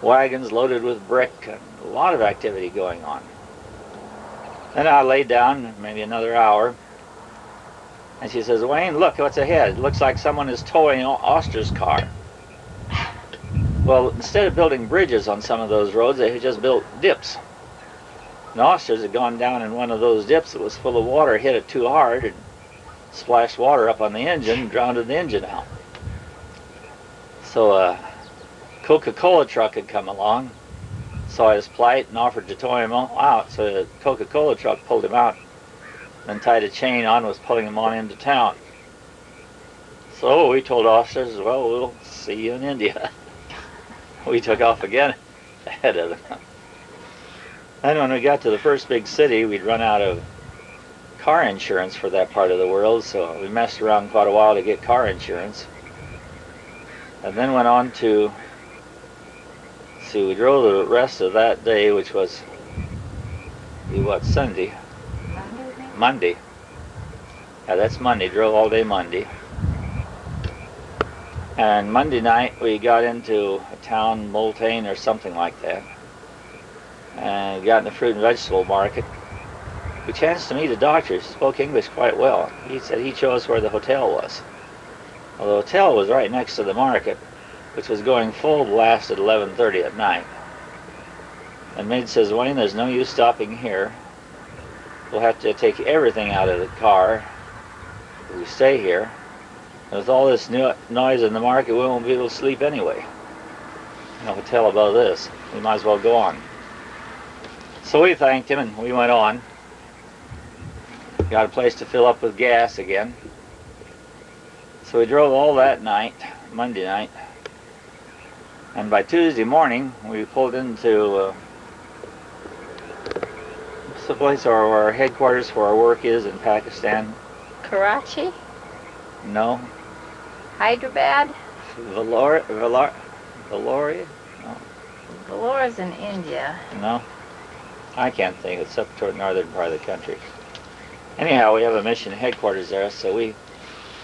wagons loaded with brick, and a lot of activity going on. Then I laid down, maybe another hour, and she says, Wayne, look what's ahead. It looks like someone is towing Oster's car. Well, instead of building bridges on some of those roads, they had just built dips. And Oster's had gone down in one of those dips that was full of water, hit it too hard, and splashed water up on the engine, and drowned the engine out. So a Coca-Cola truck had come along, saw his plight, and offered to tow him out. So the Coca-Cola truck pulled him out, then tied a chain on, was pulling him on into town. So we told officers, well, we'll see you in India. We took off again ahead of them. Then when we got to the first big city, we'd run out of car insurance for that part of the world, so we messed around quite a while to get car insurance. And then went on to, see, we drove the rest of that day, which was, Sunday? Monday. Yeah, that's Monday, drove all day Monday. And Monday night we got into a town, Multane or something like that. And got in the fruit and vegetable market. we chanced to meet a doctor who spoke English quite well. He said he'd show us where the hotel was. Well, the hotel was right next to the market, which was going full blast at 11:30 at night. And Maid says, Wayne, there's no use stopping here. We'll have to take everything out of the car if we stay here. And with all this noise in the market, we won't be able to sleep anyway. In a hotel above this, we might as well go on. So we thanked him and we went on. Got a place to fill up with gas again. So we drove all that night, Monday night. And by Tuesday morning, we pulled into the place where our headquarters for our work is in Pakistan. Karachi? No. Hyderabad? Vellore? No. Vallore's in India. No. I can't think. It's up toward the northern part of the country. Anyhow, we have a mission headquarters there, so we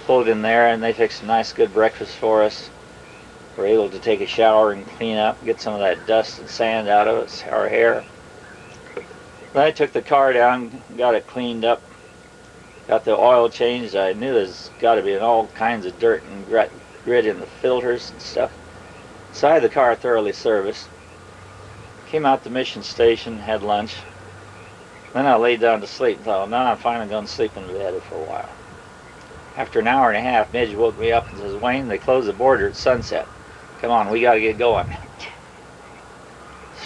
pulled in there and they fixed a nice good breakfast for us. We're able to take a shower and clean up, get some of that dust and sand out of us, our hair. Then I took the car down, got it cleaned up, got the oil changed. I knew there's got to be all kinds of dirt and grit in the filters and stuff. So I had the car thoroughly serviced. Came out to Mission Station, had lunch. Then I laid down to sleep and thought, well, now I'm finally going to sleep in bed for a while. After an hour and a half, Midge woke me up and says, Wayne, they closed the border at sunset. Come on, we got to get going.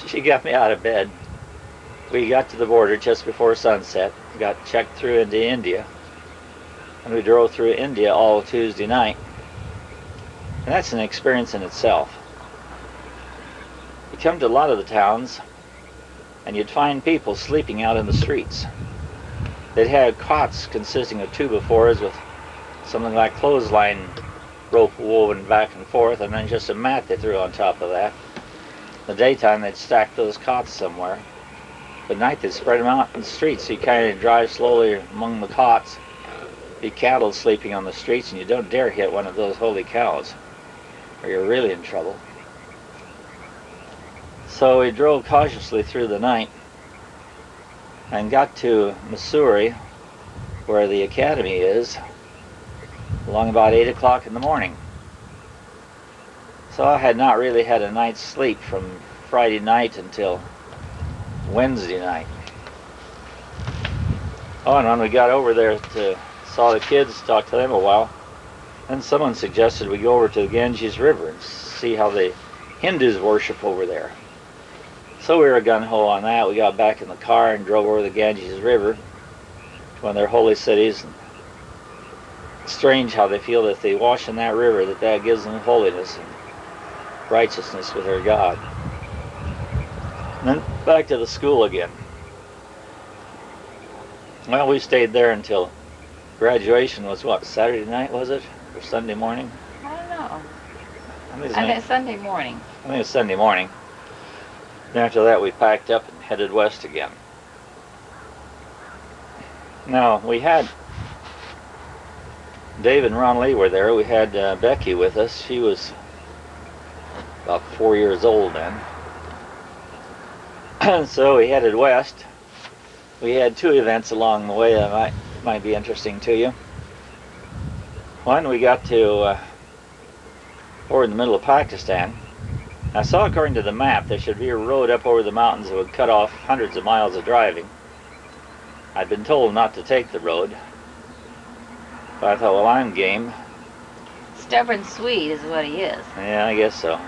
She got me out of bed. We got to the border just before sunset, got checked through into India, and we drove through India all Tuesday night. And that's an experience in itself. You come to a lot of the towns, and you'd find people sleeping out in the streets. They'd have cots consisting of 2x4s with something like clothesline rope woven back and forth, and then just a mat they threw on top of that. In the daytime, they'd stack those cots somewhere. At night, they'd spread them out in the streets, so you kind of drive slowly among the cots. Be cattle sleeping on the streets, and you don't dare hit one of those holy cows, or you're really in trouble. So we drove cautiously through the night and got to Missouri, where the academy is, along about 8 o'clock in the morning. So I had not really had a night's sleep from Friday night until Wednesday night. Oh, and when we got over there saw the kids, talked to them a while, then someone suggested we go over to the Ganges River and see how the Hindus worship over there. So we were gung-ho on that. We got back in the car and drove over the Ganges River to one of their holy cities. And it's strange how they feel that if they wash in that river, that gives them holiness and righteousness with their God. And then back to the school again. Well, we stayed there until graduation was what, Saturday night was it? Or Sunday morning? I don't know. I think I think Sunday morning. it was Sunday morning. Then after that we packed up and headed west again. Now, we had Dave and Ron Lee were there. We had Becky with us. She was about 4 years old then. So we headed west. We had two events along the way that might be interesting to you. One, we got to over in the middle of Pakistan. I saw, according to the map, there should be a road up over the mountains that would cut off hundreds of miles of driving. I'd been told not to take the road, but I thought, well, I'm game. Stubborn Swede is what he is. Yeah, I guess so.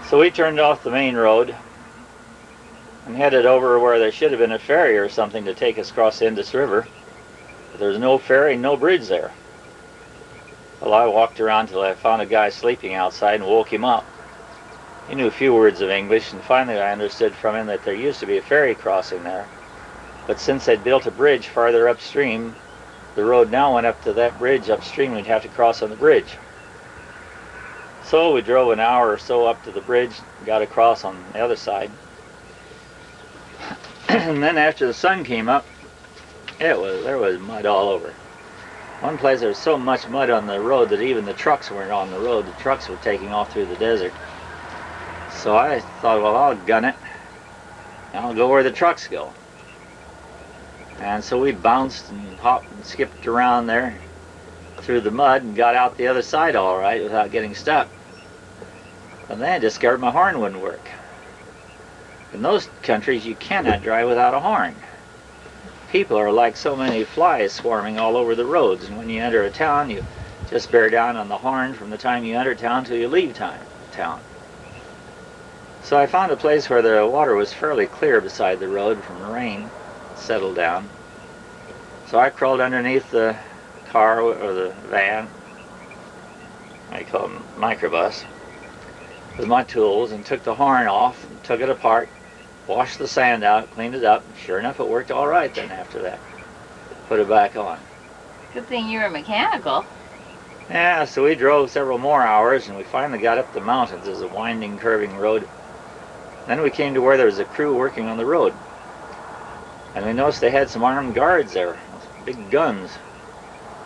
So we turned off the main road and headed over where there should have been a ferry or something to take us across the Indus River. But there's no ferry, no bridge there. Well, I walked around till I found a guy sleeping outside and woke him up. He knew a few words of English, and finally I understood from him that there used to be a ferry crossing there. But since they'd built a bridge farther upstream, the road now went up to that bridge upstream, and we'd have to cross on the bridge. So we drove an hour or so up to the bridge, got across on the other side. And then after the sun came up, there was mud all over. One place there was so much mud on the road that even the trucks weren't on the road. The trucks were taking off through the desert. So I thought, well, I'll gun it. I'll go where the trucks go. And so we bounced and hopped and skipped around there through the mud and got out the other side all right without getting stuck. And then I discovered my horn wouldn't work. In those countries, you cannot drive without a horn. People are like so many flies swarming all over the roads, and when you enter a town, you just bear down on the horn from the time you enter town till you leave town. So I found a place where the water was fairly clear beside the road from the rain, settled down. So I crawled underneath the car or the van, I call them microbus, with my tools and took the horn off and took it apart, washed the sand out, cleaned it up. Sure enough, it worked all right then after that. Put it back on. Good thing you were mechanical. Yeah, so we drove several more hours and we finally got up the mountains. There's a winding, curving road. Then we came to where there was a crew working on the road. And we noticed they had some armed guards there, big guns.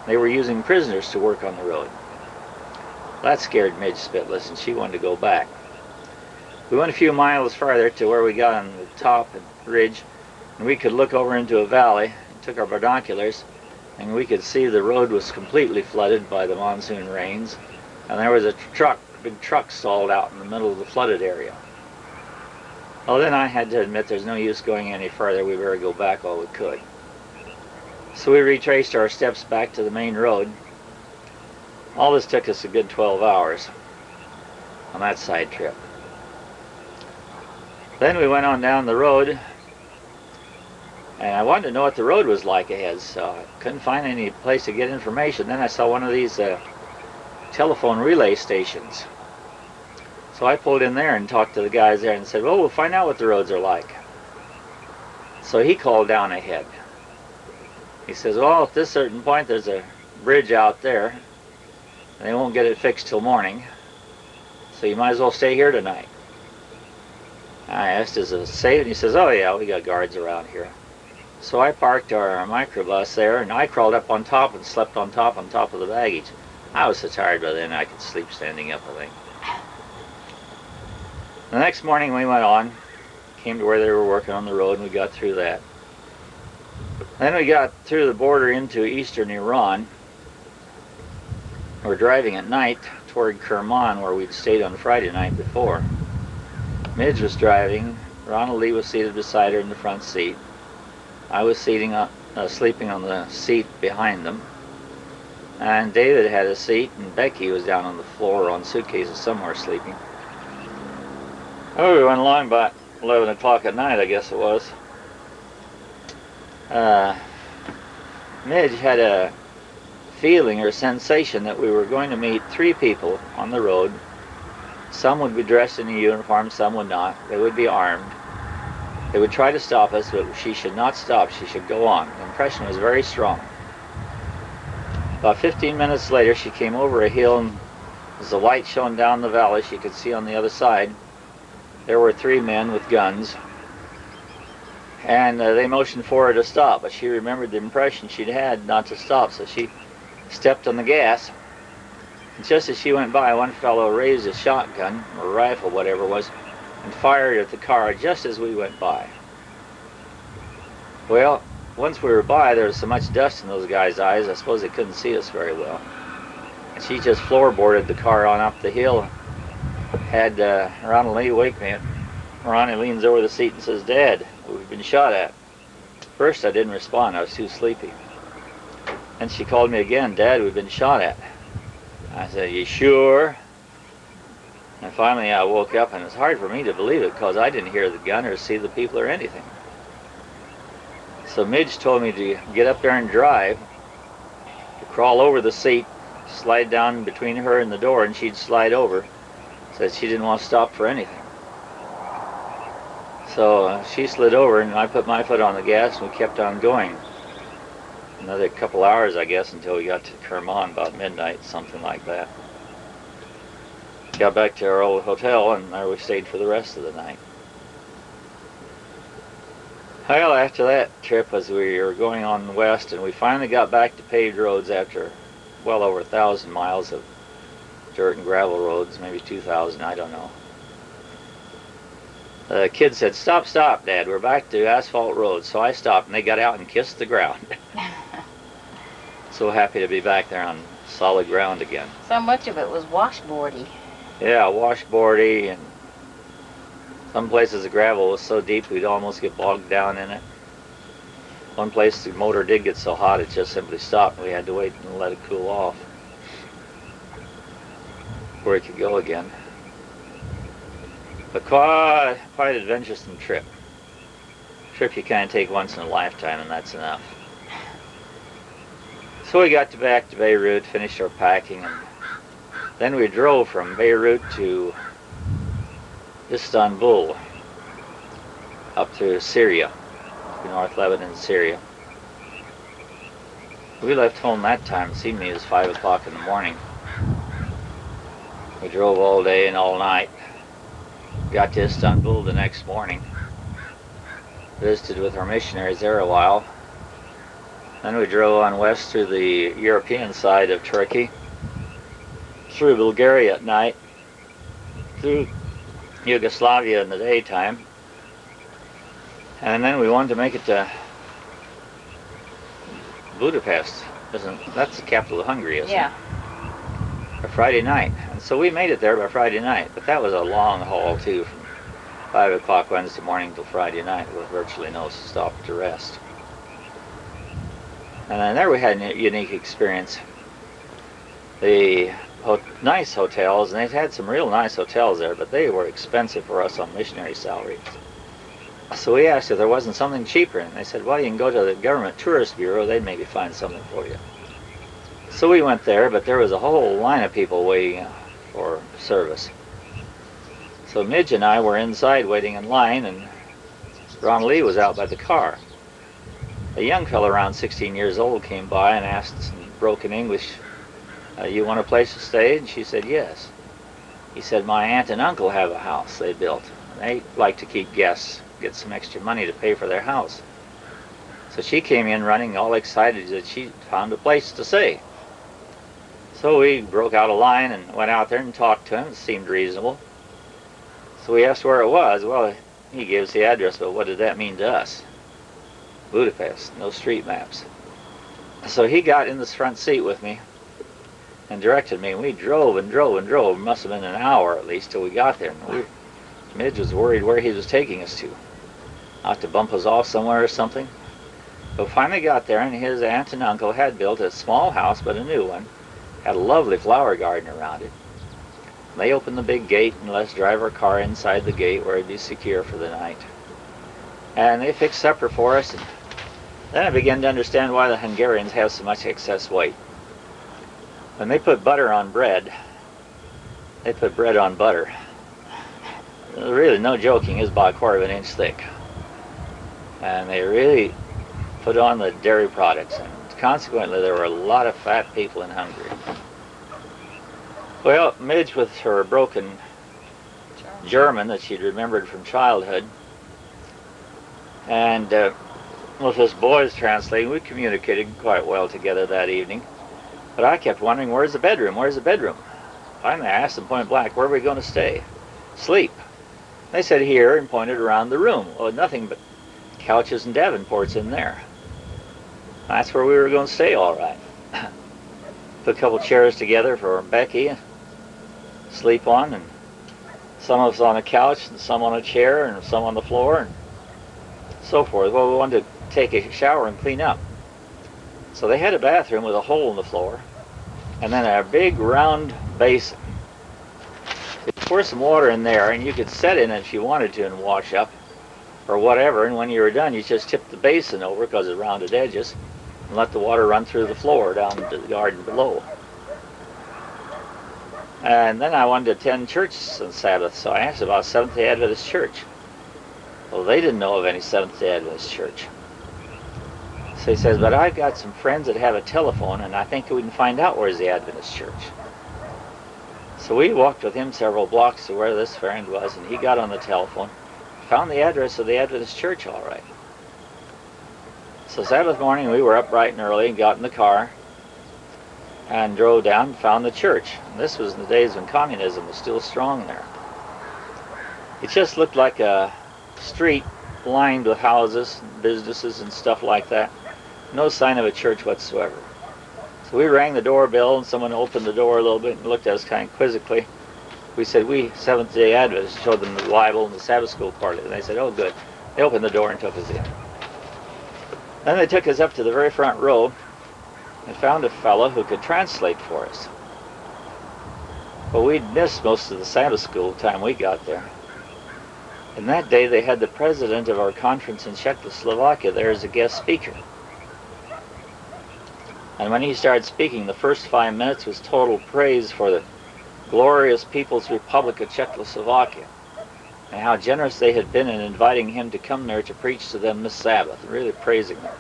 They were using prisoners to work on the road. That scared Midge Spitless and she wanted to go back. We went a few miles farther to where we got on the top of the ridge and we could look over into a valley and took our binoculars and we could see the road was completely flooded by the monsoon rains and there was a big truck stalled out in the middle of the flooded area. Well, then I had to admit there's no use going any further. We better go back all we could. So we retraced our steps back to the main road. All this took us a good 12 hours on that side trip. Then we went on down the road and I wanted to know what the road was like ahead, so I couldn't find any place to get information. Then I saw one of these telephone relay stations. So I pulled in there and talked to the guys there and said, well, we'll find out what the roads are like. So he called down ahead. He says, well, at this certain point there's a bridge out there and they won't get it fixed till morning, so you might as well stay here tonight. I asked, is it safe? And he says, oh yeah, we got guards around here. So I parked our microbus there and I crawled up on top and slept on top of the baggage. I was so tired by then I could sleep standing up, I think. The next morning we went on, came to where they were working on the road and we got through that. Then we got through the border into eastern Iran. We're driving at night toward Kerman where we'd stayed on Friday night before. Midge was driving, Ronald Lee was seated beside her in the front seat. I was sleeping on the seat behind them. And David had a seat and Becky was down on the floor on suitcases somewhere sleeping. Oh, we went along about 11 o'clock at night, I guess it was. Midge had a feeling or sensation that we were going to meet 3 people on the road. Some would be dressed in a uniform, some would not. They would be armed. They would try to stop us, but she should not stop. She should go on. The impression was very strong. About 15 minutes later, she came over a hill, and as the light shone down the valley, she could see on the other side, there were 3 men with guns. And they motioned for her to stop, but she remembered the impression she'd had not to stop, so she stepped on the gas. And just as she went by, one fellow raised a shotgun, or rifle, whatever it was, and fired at the car just as we went by. Well, once we were by, there was so much dust in those guys' eyes, I suppose they couldn't see us very well. And she just floorboarded the car on up the hill. Had Ronald Lee wake me up. Ronnie leans over the seat and says, Dad, we've been shot at. First I didn't respond, I was too sleepy. Then she called me again, Dad, we've been shot at. I said, you sure? And finally I woke up, and it's hard for me to believe it because I didn't hear the gun or see the people or anything. So Midge told me to get up there and drive, to crawl over the seat, slide down between her and the door, and she'd slide over. Said she didn't want to stop for anything. So she slid over and I put my foot on the gas and we kept on going. Another couple hours, I guess, until we got to Kerman, about midnight, something like that. Got back to our old hotel and there we stayed for the rest of the night. Well, after that trip, as we were going on west, and we finally got back to paved roads after well over 1,000 miles of dirt and gravel roads, maybe 2,000, I don't know. The kid said, "Stop, stop, Dad, we're back to asphalt road." So I stopped, and they got out and kissed the ground. So happy to be back there on solid ground again. So much of it was washboardy. Yeah, washboardy, and some places the gravel was so deep we'd almost get bogged down in it. One place the motor did get so hot it just simply stopped, and we had to wait and let it cool off before it could go again. But quite an adventuresome trip. Trip you kind of take once in a lifetime, and that's enough. So we got back to Beirut, finished our packing, and then we drove from Beirut to Istanbul, up to Syria, to North Lebanon, Syria. We left home that time, it seemed to me it was 5 o'clock in the morning. We drove all day and all night. Got to Istanbul the next morning. Visited with our missionaries there a while. Then we drove on west through the European side of Turkey, through Bulgaria at night, through Yugoslavia in the daytime, and then we wanted to make it to Budapest. That's the capital of Hungary, isn't it? By Friday night. And so we made it there by Friday night, but that was a long haul too, from 5 o'clock Wednesday morning till Friday night with virtually no stop to rest. And then there we had a unique experience. The nice hotels, and they've had some real nice hotels there, but they were expensive for us on missionary salaries. So we asked if there wasn't something cheaper, and they said, well, you can go to the government tourist bureau, they'd maybe find something for you. So we went there, but there was a whole line of people waiting for service. So Midge and I were inside waiting in line, and Ron Lee was out by the car. A young fellow around 16 years old came by and asked in broken English, you want a place to stay? And she said yes. He said, my aunt and uncle have a house they built. They like to keep guests, get some extra money to pay for their house. So she came in running all excited that she found a place to stay. So we broke out a line and went out there and talked to him. It seemed reasonable. So we asked where it was. Well, he gave us the address, but what did that mean to us? Budapest, no street maps. So he got in this front seat with me and directed me. We drove and drove and drove. It must have been an hour at least till we got there. Midge was worried where he was taking us to. Out to bump us off somewhere or something. But finally got there, and his aunt and uncle had built a small house, but a new one. Had a lovely flower garden around it. They opened the big gate and let us drive our car inside the gate where it'd be secure for the night. And they fixed supper for us, and then I began to understand why the Hungarians have so much excess weight. When they put butter on bread, they put bread on butter. Really, no joking, it's about a quarter of an inch thick. And they really put on the dairy products, and consequently there were a lot of fat people in Hungary. Well, Midge, with her broken German that she'd remembered from childhood, and with us boys translating, we communicated quite well together that evening. But I kept wondering, where's the bedroom? Where's the bedroom? Finally, I asked them point blank, where are we going to stay? Sleep. They said here, and pointed around the room. Well, nothing but couches and davenports in there. That's where we were going to stay, all right. Put a couple chairs together for Becky, sleep on, and some of us on a couch, and some on a chair, and some on the floor, and so forth. Well, we wanted to take a shower and clean up. So they had a bathroom with a hole in the floor, and then a big round basin. You pour some water in there, and you could set in it if you wanted to and wash up, or whatever, and when you were done, you just tipped the basin over, because it rounded edges, and let the water run through the floor down to the garden below. And then I wanted to attend church on Sabbath, so I asked about Seventh-day Adventist Church. Well, they didn't know of any Seventh-day Adventist Church. So he says, but I've got some friends that have a telephone, and I think we can find out where's the Adventist Church. So we walked with him several blocks to where this friend was, and he got on the telephone, found the address of the Adventist Church all right. So Sabbath morning we were up bright and early and got in the car and drove down and found the church. And this was in the days when communism was still strong there. It just looked like a street lined with houses, businesses, and stuff like that. No sign of a church whatsoever. So we rang the doorbell, and someone opened the door a little bit and looked at us kind of quizzically. We said, we Seventh-day Adventists, showed them the Bible and the Sabbath school part of it. And they said, oh, good. They opened the door and took us in. Then they took us up to the very front row and found a fellow who could translate for us. But we'd missed most of the Sabbath school time we got there. And that day they had the president of our conference in Czechoslovakia there as a guest speaker. And when he started speaking, the first 5 minutes was total praise for the glorious People's Republic of Czechoslovakia and how generous they had been in inviting him to come there to preach to them this Sabbath, really praising them.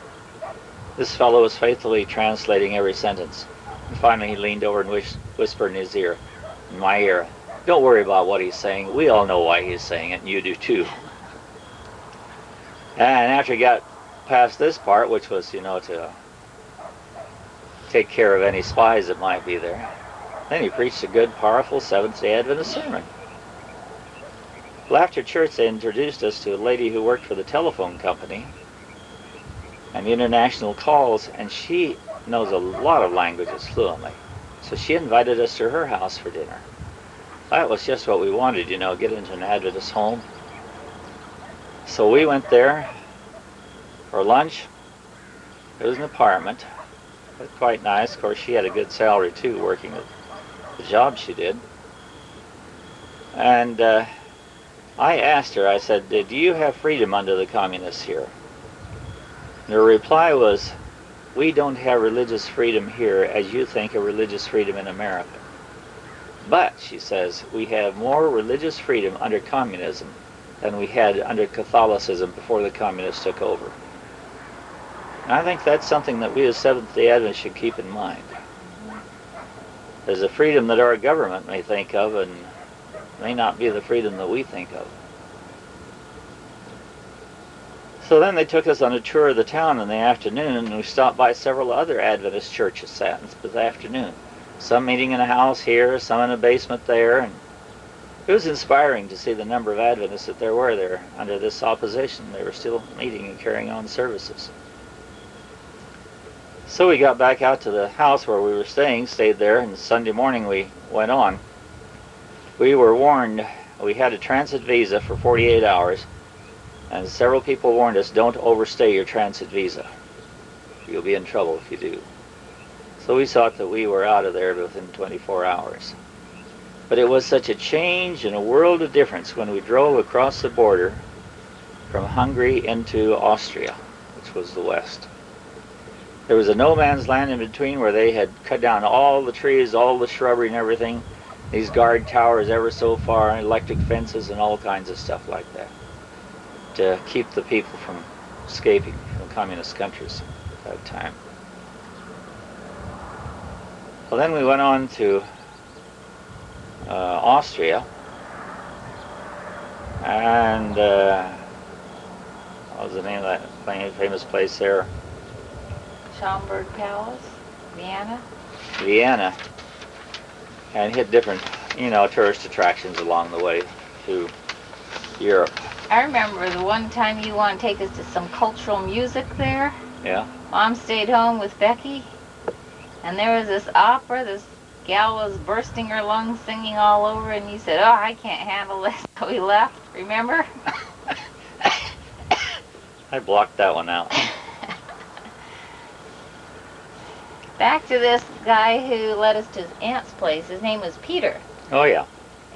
This fellow was faithfully translating every sentence. And finally he leaned over and whispered in my ear, don't worry about what he's saying. We all know why he's saying it, and you do too. And after he got past this part, which was, to take care of any spies that might be there, then he preached a good, powerful Seventh-day Adventist sermon. Well, after church, they introduced us to a lady who worked for the telephone company and international calls, and she knows a lot of languages fluently. So she invited us to her house for dinner. That was just what we wanted, get into an Adventist home. So we went there for lunch. It was an apartment. It was quite nice. Of course, she had a good salary too, working at the job she did. And I asked her, I said, do you have freedom under the communists here? And her reply was, we don't have religious freedom here as you think of religious freedom in America. But, she says, we have more religious freedom under communism than we had under Catholicism before the communists took over. And I think that's something that we as Seventh-day Adventists should keep in mind. There's a freedom that our government may think of and may not be the freedom that we think of. So then they took us on a tour of the town in the afternoon, and we stopped by several other Adventist churches this afternoon. Some meeting in a house here, some in a basement there, and it was inspiring to see the number of Adventists that there were there under this opposition. They were still meeting and carrying on services. So we got back out to the house where we were stayed there, and Sunday morning we went on. We were warned we had a transit visa for 48 hours, and several people warned us, don't overstay your transit visa. You'll be in trouble if you do. So we thought that we were out of there within 24 hours. But it was such a change and a world of difference when we drove across the border from Hungary into Austria, which was the west. There was a no man's land in between where they had cut down all the trees, all the shrubbery and everything, these guard towers ever so far, electric fences and all kinds of stuff like that, to keep the people from escaping from communist countries at that time. Well, then we went on to Austria, and what was the name of that famous place there? Schaumburg Palace, Vienna. Vienna, and hit different, tourist attractions along the way through Europe. I remember the one time you wanted to take us to some cultural music there. Yeah. Mom stayed home with Becky, and there was this opera. This gal was bursting her lungs singing all over, and you said, oh, I can't handle this. So we left, remember? I blocked that one out. Back to this guy who led us to his aunt's place. His name was Peter. Oh, yeah.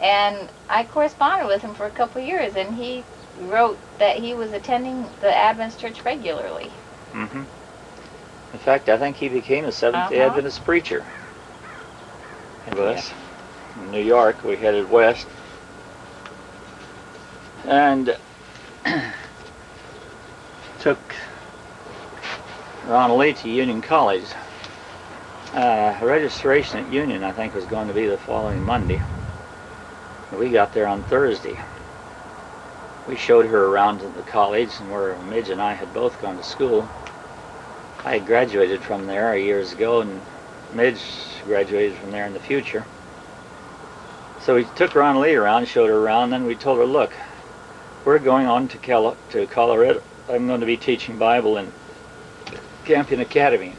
And I corresponded with him for a couple of years, and he wrote that he was attending the Adventist church regularly. Mm-hmm. In fact, I think he became a Seventh-day Adventist preacher. With us. In New York, we headed west. And took Ronald Lee to Union College. Registration at Union, I think, was going to be the following Monday. We got there on Thursday. We showed her around at the college, and where Midge and I had both gone to school. I had graduated from there years ago, and Midge graduated from there in the future. So we took Ron Lee around, showed her around, then we told her, look, we're going on to Colorado. I'm going to be teaching Bible in Campion Academy.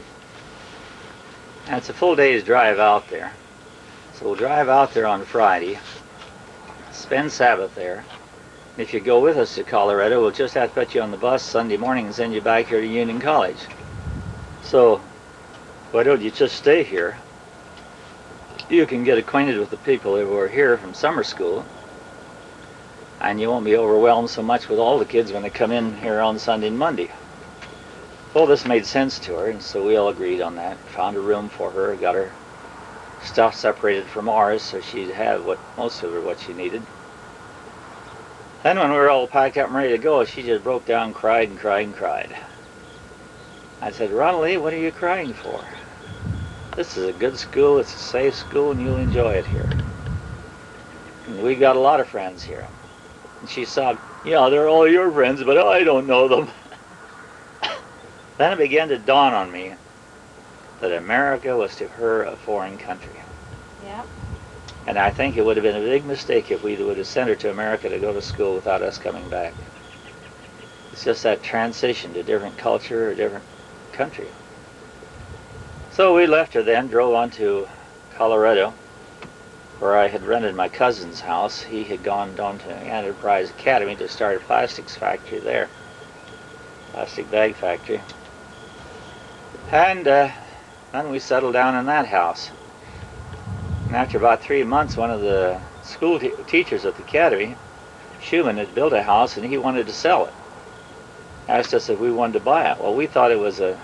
And it's a full day's drive out there. So we'll drive out there on Friday, spend Sabbath there. And if you go with us to Colorado, we'll just have to put you on the bus Sunday morning and send you back here to Union College. So why don't you just stay here? You can get acquainted with the people who are here from summer school, and you won't be overwhelmed so much with all the kids when they come in here on Sunday and Monday. Well, this made sense to her, and so we all agreed on that. Found a room for her, got her stuff separated from ours so she'd have most of what she needed. Then when we were all packed up and ready to go, she just broke down, cried and cried and cried. I said, Ronald, what are you crying for? This is a good school, it's a safe school, and you'll enjoy it here. And we got a lot of friends here. And she sobbed, yeah, they're all your friends, but I don't know them. Then it began to dawn on me that America was to her a foreign country. Yep. And I think it would have been a big mistake if we would have sent her to America to go to school without us coming back. It's just that transition to different culture or different country. So we left her then, drove on to Colorado, where I had rented my cousin's house. He had gone down to Enterprise Academy to start a plastics factory there, plastic bag factory. And then we settled down in that house. And after about 3 months, one of the school teachers at the academy, Schumann, had built a house and he wanted to sell it. Asked us if we wanted to buy it. Well, we thought it was a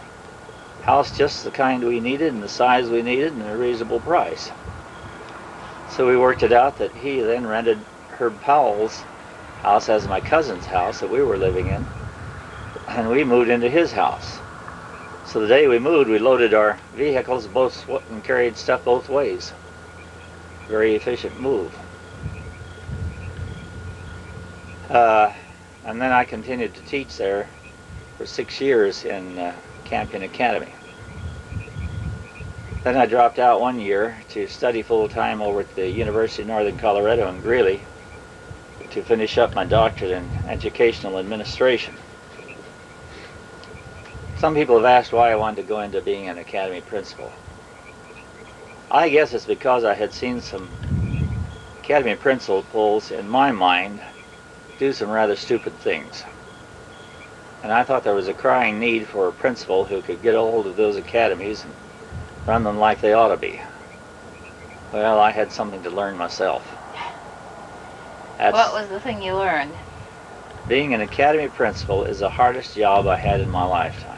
house just the kind we needed and the size we needed and a reasonable price. So we worked it out that he then rented Herb Powell's house as my cousin's house that we were living in, and we moved into his house. So the day we moved, we loaded our vehicles both and carried stuff both ways. Very efficient move. And then I continued to teach there for 6 years in Campion Academy. Then I dropped out 1 year to study full-time over at the University of Northern Colorado in Greeley to finish up my doctorate in educational administration. Some people have asked why I wanted to go into being an academy principal. I guess it's because I had seen some academy principals, in my mind, do some rather stupid things. And I thought there was a crying need for a principal who could get a hold of those academies and run them like they ought to be. Well, I had something to learn myself. What was the thing you learned? Being an academy principal is the hardest job I had in my lifetime.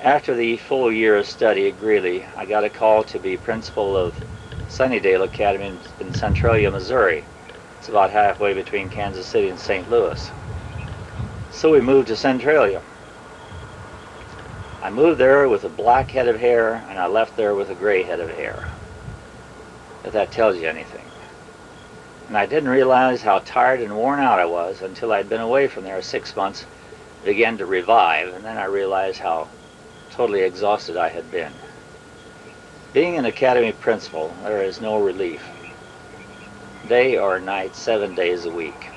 After the full year of study at Greeley, I got a call to be principal of Sunnydale Academy in Centralia, Missouri. It's about halfway between Kansas City and St. Louis. So we moved to Centralia. I moved there with a black head of hair, and I left there with a gray head of hair. If that tells you anything. And I didn't realize how tired and worn out I was until I'd been away from there 6 months, began to revive, and then I realized how totally exhausted I had been. Being an academy principal, there is no relief. Day or night, 7 days a week.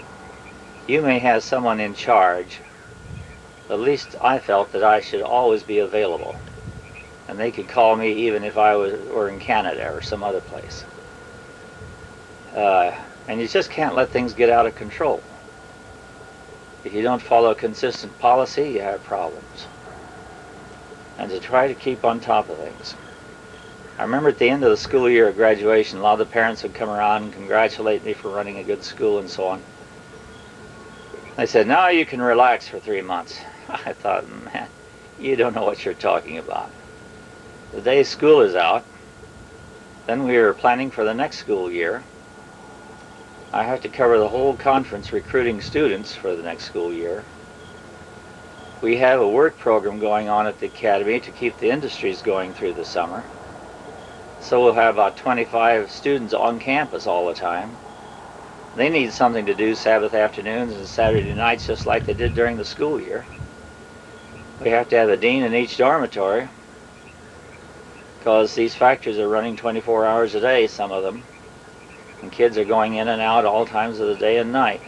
You may have someone in charge. At least I felt that I should always be available. And they could call me even if I were in Canada or some other place. And you just can't let things get out of control. If you don't follow a consistent policy, you have problems. And to try to keep on top of things. I remember at the end of the school year of graduation, a lot of the parents would come around and congratulate me for running a good school and so on. They said, now you can relax for 3 months. I thought, man, you don't know what you're talking about. The day school is out, then we are planning for the next school year. I have to cover the whole conference recruiting students for the next school year. We have a work program going on at the academy to keep the industries going through the summer. So we'll have about 25 students on campus all the time. They need something to do Sabbath afternoons and Saturday nights just like they did during the school year. We have to have a dean in each dormitory because these factories are running 24 hours a day, some of them. And kids are going in and out all times of the day and night.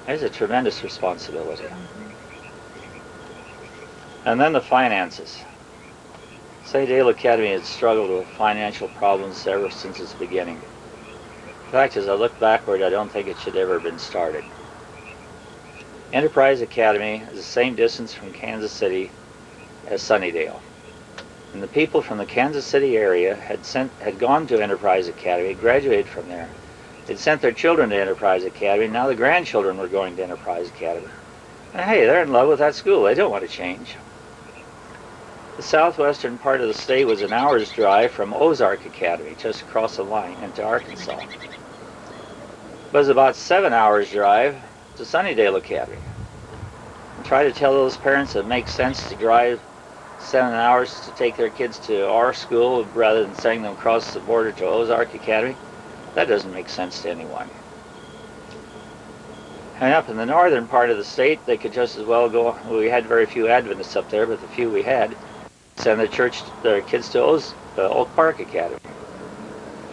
There's a tremendous responsibility. And then the finances. St. Dale Academy had struggled with financial problems ever since its beginning. In fact, as I look backward, I don't think it should ever have been started. Enterprise Academy is the same distance from Kansas City as Sunnydale. And the people from the Kansas City area had gone to Enterprise Academy, graduated from there. They'd sent their children to Enterprise Academy, and now the grandchildren were going to Enterprise Academy. And hey, they're in love with that school. They don't want to change. The southwestern part of the state was an hour's drive from Ozark Academy, just across the line into Arkansas. It was about 7 hours drive to Sunnydale Academy. And try to tell those parents it makes sense to drive 7 hours to take their kids to our school rather than sending them across the border to Ozark Academy. That doesn't make sense to anyone. And up in the northern part of the state, they could just as well go. We had very few Adventists up there, but the few we had, send their kids to Oak Park Academy.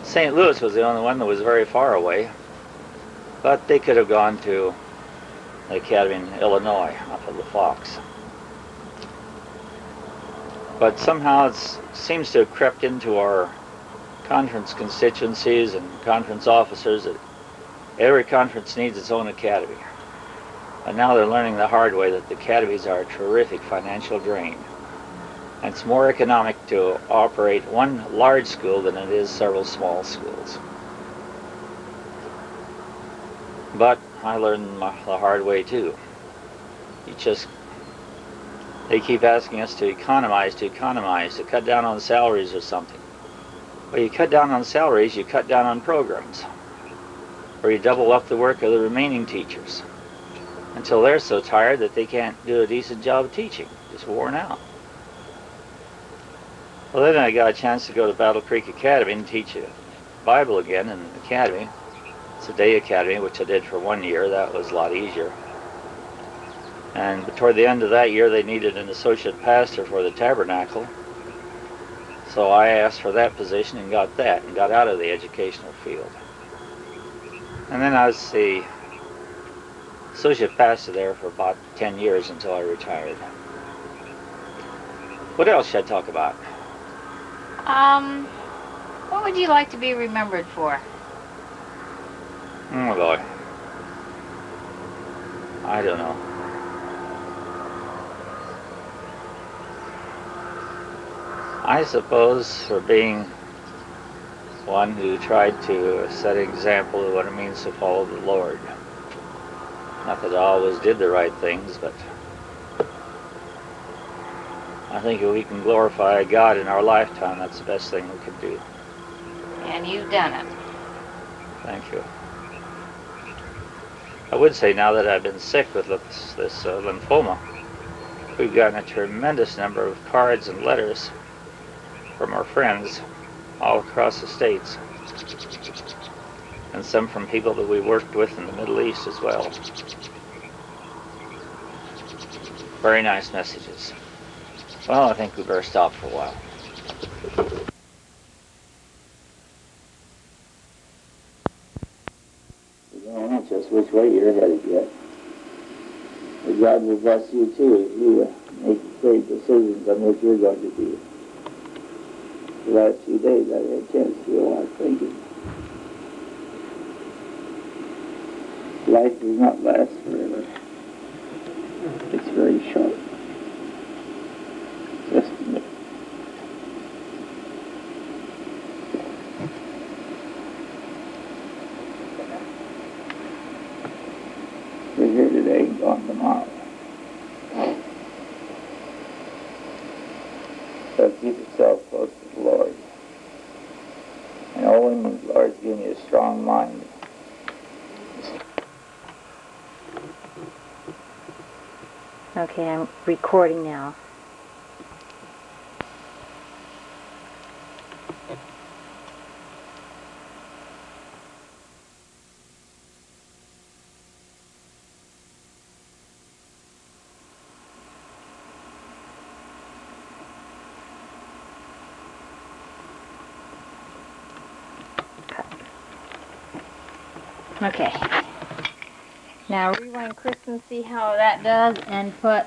St. Louis was the only one that was very far away, but they could have gone to the academy in Illinois, up at La Fox. But somehow it seems to have crept into our conference constituencies and conference officers that every conference needs its own academy. And now they're learning the hard way that the academies are a terrific financial drain. And it's more economic to operate one large school than it is several small schools. But I learned the hard way too. They keep asking us to economize, to cut down on salaries or something. Well, you cut down on salaries, you cut down on programs. Or you double up the work of the remaining teachers until they're so tired that they can't do a decent job of teaching, just worn out. Well, then I got a chance to go to Battle Creek Academy and teach a Bible again in the academy. It's a day academy, which I did for 1 year. That was a lot easier. And toward the end of that year, they needed an associate pastor for the tabernacle. So I asked for that position and got that, and got out of the educational field. And then I was the associate pastor there for about 10 years until I retired. What else should I talk about? What would you like to be remembered for? Oh boy. I don't know. I suppose for being one who tried to set an example of what it means to follow the Lord. Not that I always did the right things, but I think if we can glorify God in our lifetime, that's the best thing we could do. And you've done it. Thank you. I would say now that I've been sick with this lymphoma, we've gotten a tremendous number of cards and letters from our friends all across the states, and some from people that we worked with in the Middle East as well. Very nice messages. Well, I think we better stop for a while. You don't know just which way you're headed yet. But God will bless you too if you make great decisions on what you're going to do. The last few days I had a chance to do a lot of thinking. Life does not last forever. It's very short. Just a minute. We're here today, gone tomorrow. So keep yourself close to the Lord. And all in the Lord's giving you a strong mind. Okay, I'm recording now. Okay. Now rewind Kristen, see how that does, and put